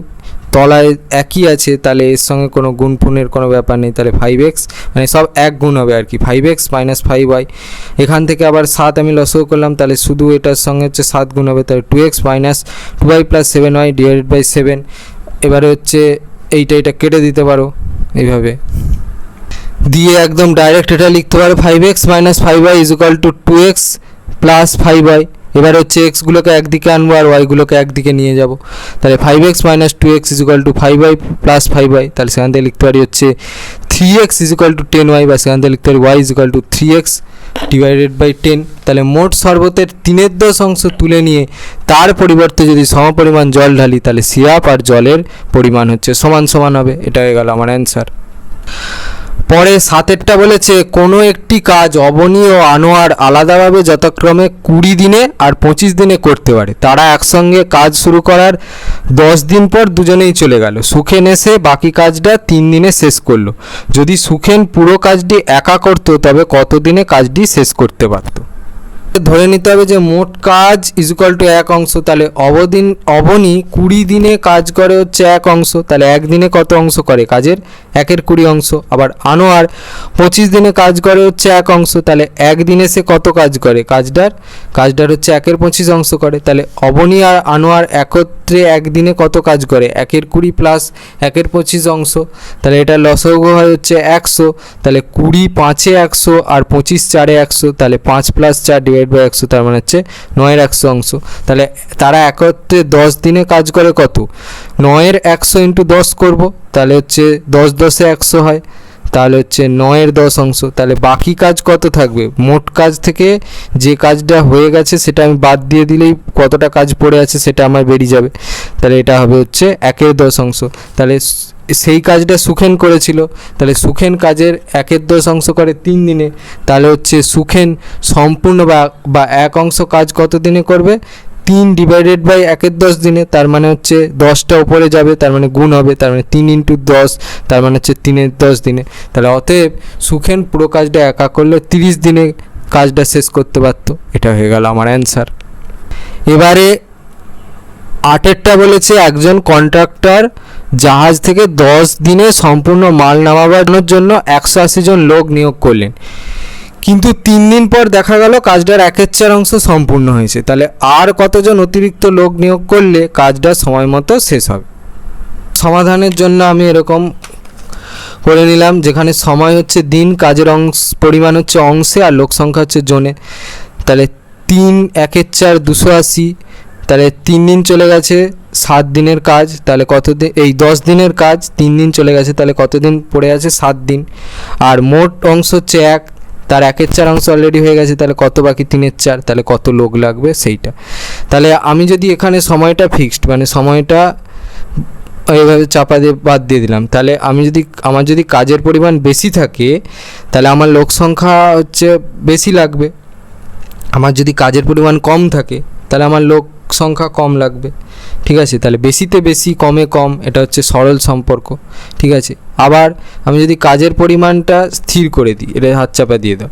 তলায় একই আছে তাহলে এর সঙ্গে কোনো গুণফুনের কোনো ব্যাপার নেই, তাহলে 5x মানে সব এক গুণ হবে আর কি, 5x মাইনাস 5y। এখান থেকে আবার 7 আমি লসাগু করলাম, তাহলে শুধু এটার সঙ্গে হচ্ছে 7 গুণ হবে, তাহলে 2x minus 2y plus 7y divided by 7। এবারে হচ্ছে এইটা কেটে দিতে পারো এইভাবে দিয়ে একদম ডাইরেক্ট এটা লিখতে পারো 5x minus 5y is equal to 2x plus 5y। এবার হচ্ছে এক্সগুলোকে একদিকে আনবো আর ওয়াইগুলোকে একদিকে নিয়ে যাব, তাহলে 5x minus 2x is equal two 5y plus 5y। তাহলে সেখান থেকে লিখতে পারি হচ্ছে 3x is equal two 10y, বা সেখান থেকে লিখতে পারি y is equal to 3x divided by 10। তাহলে মোট শরবতের 3/10 অংশ তুলে নিয়ে তার পরিবর্তে যদি সমপরিমাণ জল ঢালি তাহলে সিরাপ আর জলের পরিমাণ হচ্ছে সমান সমান হবে। এটা হয়ে গেল আমার অ্যান্সার। পরে 7টা বলেছে কোনো একটি কাজ অবনী ও আনোয়ার আলাদাভাবে যথাক্রমে 20 দিনে আর 25 দিনে করতে পারে। তারা একসঙ্গে কাজ শুরু করার 10 দিন পর দুজনেই চলে গেল। সুখেন এসে বাকি কাজটা 3 দিনে শেষ করলো। যদি সুখেন পুরো কাজটি একা করতো তবে কত দিনে কাজটি শেষ করতে পারত। ধরে নিতে হবে যে মোট কাজ ইজ ইকুয়াল টু 1 অংশ, তাহলে অবনী 20 দিনে কাজ করে হচ্ছে 1 অংশ, তাহলে 1 দিনে কত অংশ করে কাজের 1/20 অংশ। আবার আনোয়ার 25 দিনে কাজ করে হচ্ছে 1 অংশ, তাহলে 1 দিনে সে কত কাজ করে কাজটার হচ্ছে 1/25 অংশ করে। তাহলে অবনী আর আনোয়ার একত্রে 1 দিনে কত কাজ করে 1/20 প্লাস 1/25 অংশ, তাহলে এটা লসাগু হয় হচ্ছে 100। তাহলে 20 5-এ 100 আর 25 4-এ 100, তাহলে 5 প্লাস 4 ডিভাইড বাই 100, তার মানে হচ্ছে 9/100 অংশ। তাহলে তারা একত্রে 10 দিনে কাজ করে কত, 9/100 ইন্টু 10 করবো, তাহলে হচ্ছে 10 10-এ 100 হয়, তাহলে হচ্ছে 9/10 অংশ। তাহলে বাকি কাজ কত থাকবে? মোট কাজ থেকে যে কাজটা হয়ে গেছে সেটা আমি বাদ দিয়ে দিলেই কতটা কাজ পড়ে আছে সেটা আমার বেরিয়ে যাবে। তাহলে এটা হবে হচ্ছে 1/10 অংশ। তাহলে সেই কাজটা সুখেন করেছিল, তাহলে সুখেন কাজের 1/10 অংশ করে 3 দিনে। তাহলে হচ্ছে সুখেন সম্পূর্ণ বা 1 অংশ কাজ কত দিনে করবে? 3 ডিভাইডেড বাই 1/10 দিনে। তার মানে হচ্ছে 10টা উপরে যাবে, তার মানে গুণ হবে, তার মানে 3 × 10, তার মানে হচ্ছে 3/10 দিনে। তাহলে অতএব সুখেন পুরো কাজটা একা করলে 30 দিনে কাজটা শেষ করতে পারত। এটা হয়ে গেল আমার অ্যান্সার। এবারে 8এরটা বলেছে একজন কন্ট্রাক্টর জাহাজ থেকে 10 দিনে সম্পূর্ণ মাল নামাবার জন্য 180 জন লোক নিয়োগ করলেন, কিন্তু 3 দিন পর দেখা গেল কাজটার 1/4 অংশ সম্পূর্ণ হয়েছে। তাহলে আর কতজন অতিরিক্ত লোক নিয়োগ করলে কাজটা সময় মতো শেষ হবে? সমাধানের জন্য আমি এরকম করে নিলাম, যেখানে সময় হচ্ছে দিন, কাজের পরিমাণ হচ্ছে অংশে, আর লোক সংখ্যা হচ্ছে জনে। তাহলে 3 × 1/4 280। তাহলে 3 দিন চলে গেছে, 7 দিনের কাজ। তাহলে কত দিন? এই 10 দিনের কাজ 3 দিন চলে গেছে, তাহলে কত দিন পড়ে আছে? 7 দিন। আর মোট অংশ হচ্ছে 1, তার 1/4 অংশ অলরেডি হয়ে গেছে, তাহলে কত বাকি? 3/4। তাহলে কত লোক লাগবে সেইটা। তাহলে আমি যদি এখানে সময়টা ফিক্সড, মানে সময়টা এইভাবে চাপা দিয়ে বাদ দিয়ে দিলাম, তাহলে আমার যদি কাজের পরিমাণ বেশি থাকে তাহলে আমার লোক সংখ্যা হচ্ছে বেশি লাগবে। আমার যদি কাজের পরিমাণ কম থাকে তাহলে আমার লোক সংখ্যা কম লাগবে। ঠিক আছে, তাহলে বেশিতে বেশি, কমে কম, এটা হচ্ছে সরল সম্পর্ক। ঠিক আছে, আবার আমি যদি কাজের পরিমাণটা স্থির করে দিই, এটা হাত চাপা দিয়ে দাও।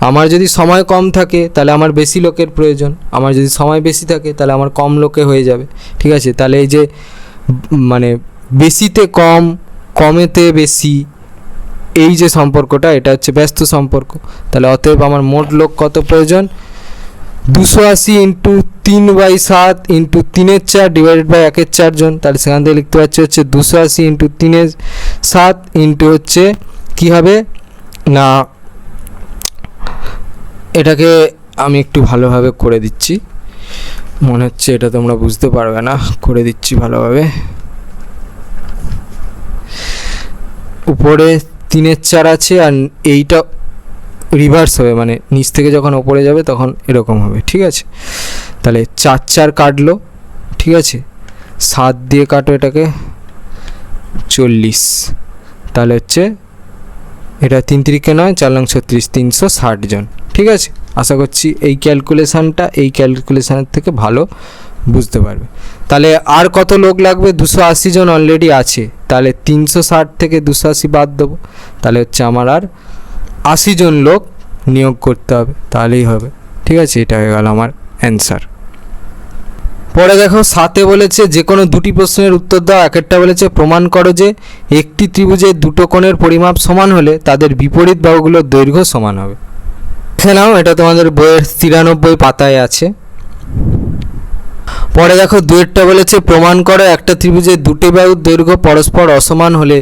আমার যদি সময় কম থাকে তাহলে আমার বেশি লোকের প্রয়োজন, আমার যদি সময় বেশি থাকে তাহলে আমার কম লোকে হয়ে যাবে। ঠিক আছে, তাহলে এই যে মানে বেশিতে কম, কমেতে বেশি, এই যে সম্পর্কটা, এটা হচ্ছে ব্যস্ত সম্পর্ক। তাহলে অতএব আমার মোট লোক কত প্রয়োজন? 280 × 3/7 × 3/4 ডিভাইডেড বাই 1/4 জন। তাহলে সেখান থেকে লিখতে পারছি হচ্ছে 280 × 3/7 ইন্টু হচ্ছে কী হবে না, এটাকে আমি একটু ভালোভাবে করে দিচ্ছি, মনে হচ্ছে এটা তোমরা বুঝতে পারবে না, করে দিচ্ছি ভালোভাবে। উপরে 3/4 আছে, আর এইটা রিভার্স হবে, মানে নিচ থেকে যখন ওপরে যাবে তখন এরকম হবে। ঠিক আছে, তাহলে 4/4 কাটলো। ঠিক আছে, 7 দিয়ে কাটো এটাকে, 40। তাহলে হচ্ছে এটা 3 × 3 = 9, 4 × 36, 360 জন। ঠিক আছে, আশা করছি এই ক্যালকুলেশানের থেকে ভালো বুঝতে পারবে। তাহলে আর কত লোক লাগবে? 280 জন অলরেডি আছে, তাহলে 360 থেকে 280 বাদ দেবো, তাহলে হচ্ছে আমার আর 80 জন লোক নিয়োগ করতে হবে, তাহলেই হবে। ঠিক আছে, এটা হয়ে গেল আমার অ্যান্সার। পরে দেখো 7-এ বলেছে যে কোনো 2টি প্রশ্নের উত্তর দাও। 1-টা বলেছে প্রমাণ করো যে একটি ত্রিভুজের 2টো কোণের পরিমাপ সমান হলে তাদের বিপরীত বাহুগুলোর দৈর্ঘ্য সমান হবে। দেখে নাও, এটা তোমাদের বইয়ের 93 পাতায় আছে। পরে দেখো 2-টা বলেছে প্রমাণ করো একটা ত্রিভুজের 2টি বাহুর দৈর্ঘ্য পরস্পর অসমান হলে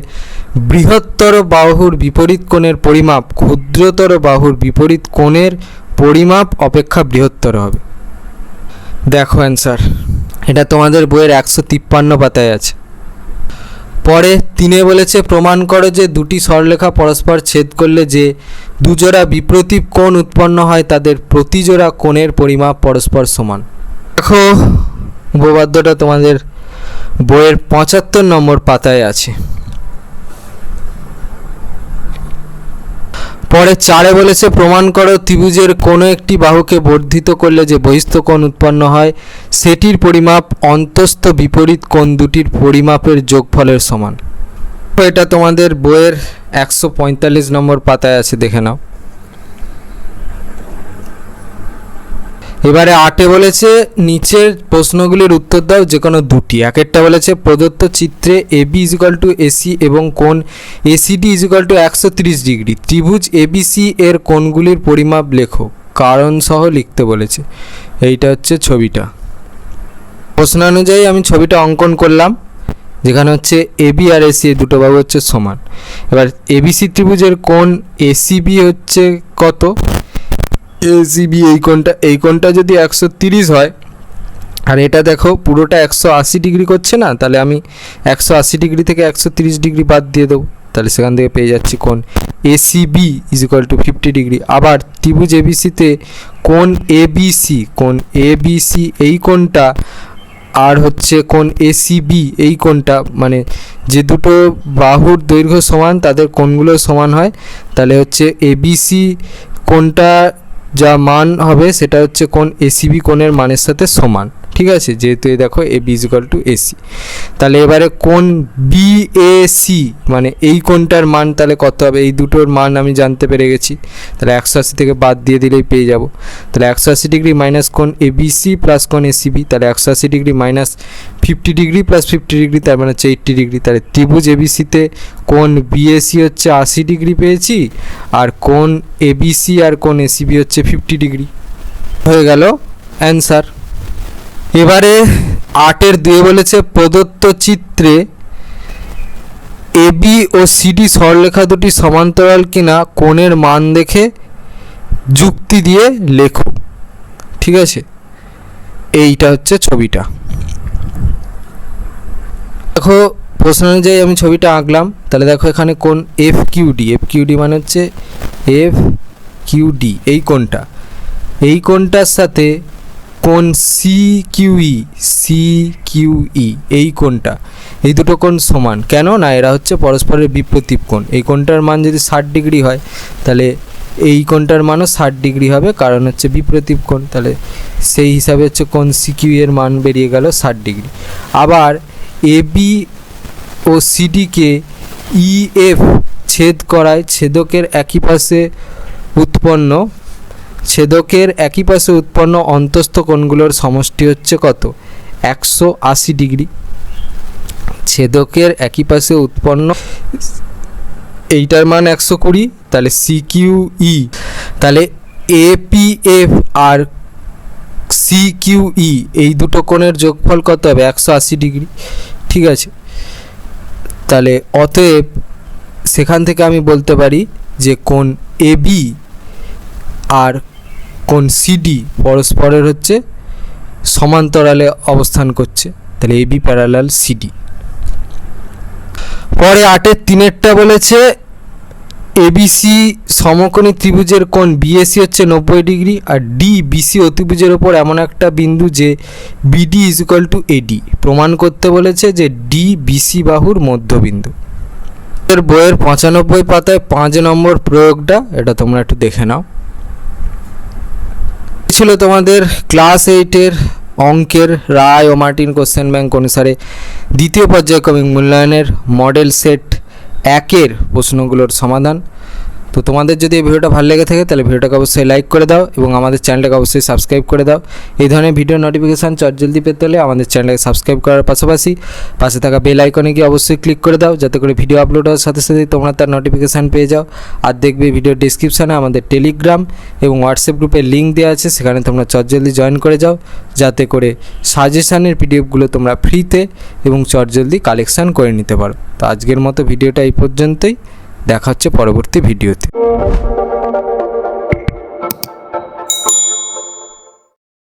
বৃহত্তর বাহুর বিপরীত কোণের পরিমাপ ক্ষুদ্রতর বাহুর বিপরীত কোণের পরিমাপ অপেক্ষা বৃহত্তর হবে। দেখো অ্যান্সার, এটা তোমাদের বইয়ের 153 পাতায় আছে। পরে 3-এ বলেছে প্রমাণ করো যে 2টি সরলরেখা পরস্পর ছেদ করলে যে দুজোড়া বিপ্রতীপ কোণ উৎপন্ন হয় তাদের প্রতি জোড়া কোণের পরিমাপ পরস্পর সমান। দেখো উপপাদ্যটা তোমাদের বইয়ের 75 পাতায় আছে। পরে 4-এ বলেছে প্রমাণ করো ত্রিভুজের কোনো একটি বাহুকে বর্ধিত করলে যে বহিস্থ কোণ উৎপন্ন হয় সেটির পরিমাপ অন্তস্থ বিপরীত কোণ দুটির পরিমাপের যোগফলের সমান। এটা তোমাদের বইয়ের 145 পাতায় আছে, দেখে নাও। এবারে 8-এ বলেছে নিচের প্রশ্নগুলির উত্তর দাও যে কোনো 2টি। 1-টা বলেছে প্রদত্ত চিত্রে AB = AC এবং কোণ ACD = 130 ডিগ্রি, ত্রিভুজ ABC এর কোণগুলির পরিমাপ লেখো, কারণ সহ লিখতে বলেছে। এইটা হচ্ছে ছবিটা। প্রশ্ন অনুযায়ী আমি ছবিটা অঙ্কন করলাম, যেখানে হচ্ছে AB আর AC এই দুটো বাহু হচ্ছে সমান। এবার ABC ত্রিভুজের কোণ ACB হচ্ছে কত? ACB এই কোণটা যদি 130 হয়, আর এটা দেখো পুরোটা 180 ডিগ্রি করছে না, তাহলে আমি 180 ডিগ্রি থেকে 130 ডিগ্রি বাদ দিয়ে দেবো। তাহলে সেখান থেকে পেয়ে যাচ্ছি কোণ ACB is equal two 50 degree. আবার ত্রিভুজ এবিসিতে কোণ এবিসি এই কোণটা আর হচ্ছে কোণ এসিবি এই কোণটা, মানে যে দুটো বাহুর দৈর্ঘ্য সমান তাদের কোণগুলো সমান হয়, তাহলে হচ্ছে এবিসি কোণটা যা মান হবে সেটা হচ্ছে কোণ এসিবি কোণের মানের সাথে সমান। ঠিক আছে, যেহেতু এই দেখো a b is equal to ac. তাহলে এবারে কোণ বিএসি মানে এই কোণটার মান তাহলে কত হবে, এই দুটোর মান আমি জানতে পেরে গেছি। তাহলে 180 থেকে বাদ দিয়ে দিলেই পেয়ে যাব। তাহলে 180 ডিগ্রি মাইনাস কোণ এবিসি প্লাস কোণ এসিবি, তাহলে 180 degree minus 50 degree plus 50 degree তার মানে হচ্ছে 80 ডিগ্রি। তাহলে ত্রিভুজ এবিসিতে কোণ বিএসি হচ্ছে 80 ডিগ্রি পেয়েছি, আর কোণ এবিসি আর কোণ এসিবি হচ্ছে 50 ডিগ্রি। হয়ে গেল অ্যান্সার। এবারে 8-এর 2 বলেছে প্রদত্ত চিত্রে এবি ও সিডি সরলরেখা দুটি সমান্তরাল কিনা কোণের মান দেখে যুক্তি দিয়ে লেখো। ঠিক আছে, এইটা হচ্ছে ছবিটা। দেখো প্রশ্ন অনুযায়ী আমি ছবিটা আঁকলাম। তাহলে দেখো এখানে কোণ এফকিউডি মানে হচ্ছে এফকিউডি এই কোণটার সাথে কোণ সিকিউই এই কোণটা, এই দুটো কোণ সমান কেন না, এরা হচ্ছে পরস্পরের বিপরীত কোণ। এই কোণটার মান যদি 60 ডিগ্রি হয় তাহলে এই কোণটার মানও 60 ডিগ্রি হবে, কারণ হচ্ছে বিপরীত কোণ। তাহলে সেই হিসাবে হচ্ছে কোণ সিকিউ এর মান বেরিয়ে গেল 60 ডিগ্রি। আবার এবি ও সিডিকে ইএফ ছেদ করায় ছেদকের একই পাশে উৎপন্ন অন্তস্থ কোণগুলোর সমষ্টি হচ্ছে কত, 180 ডিগ্রি। ছেদকের একই পাশে উৎপন্ন এইটার মান 120, তাহলে সিকিউই, তাহলে এপিএফ আর সিকিউই এই দুটো কোণের যোগফল কত হবে, 180 ডিগ্রি। ঠিক আছে, তাহলে অতএব সেখান থেকে আমি বলতে পারি যে কোণ এবি আর কোণ সিডি পরস্পরের হচ্ছে সমান্তরালে অবস্থান করছে, তাহলে এবি প্যারালাল সিডি। পরে 8-এর 3-এরটা বলেছে এবিসি সমকোণী ত্রিভুজের কোণ বিএসি হচ্ছে 90 ডিগ্রি, আর ডিবিসি অতিভুজের ওপর এমন একটা বিন্দু যে বিডি ইজ ইকুয়াল টু এডি প্রমাণ করতে বলেছে যে ডিবিসি বাহুর মধ্যবিন্দু। এর বইয়ের 95 পাতায় 5 নম্বর প্রয়োগটা, এটা তোমরা একটু দেখে নাও। ছিল তোমাদের ক্লাস 8-এর অঙ্কের রায় ও মার্টিন কোশ্চেন ব্যাংক অনুসারে দ্বিতীয় পর্যায়ক্রমিক মূল্যায়নের মডেল সেট 1-এর প্রশ্নগুলোর সমাধান। তো তোমাদের যদি এই ভিডিওটা ভালো লেগে থাকে তাহলে ভিডিওটাকে অবশ্যই লাইক করে দাও এবং আমাদের চ্যানেলটাকে অবশ্যই সাবস্ক্রাইব করে দাও। এই ধরনের ভিডিও নোটিফিকেশান জলদি পেতে হলে আমাদের চ্যানেলটাকে সাবস্ক্রাইব করার পাশাপাশি পাশে থাকা বেল আইকনে গিয়ে অবশ্যই ক্লিক করে দাও, যাতে করে ভিডিও আপলোড হওয়ার সাথে সাথেই তোমরা তার নোটিফিকেশান পেয়ে যাও। আর দেখবে ভিডিও ডিসক্রিপশানে আমাদের টেলিগ্রাম এবং হোয়াটসঅ্যাপ গ্রুপের লিঙ্ক দেওয়া আছে, সেখানে তোমরা জলদি জয়েন করে যাও, যাতে করে সাজেশানের পিডিএফগুলো তোমরা ফ্রিতে এবং জলদি কালেকশান করে নিতে পারো। তো আজকের মতো ভিডিওটা এই পর্যন্তই, দেখা হচ্ছে পরবর্তী ভিডিওতে।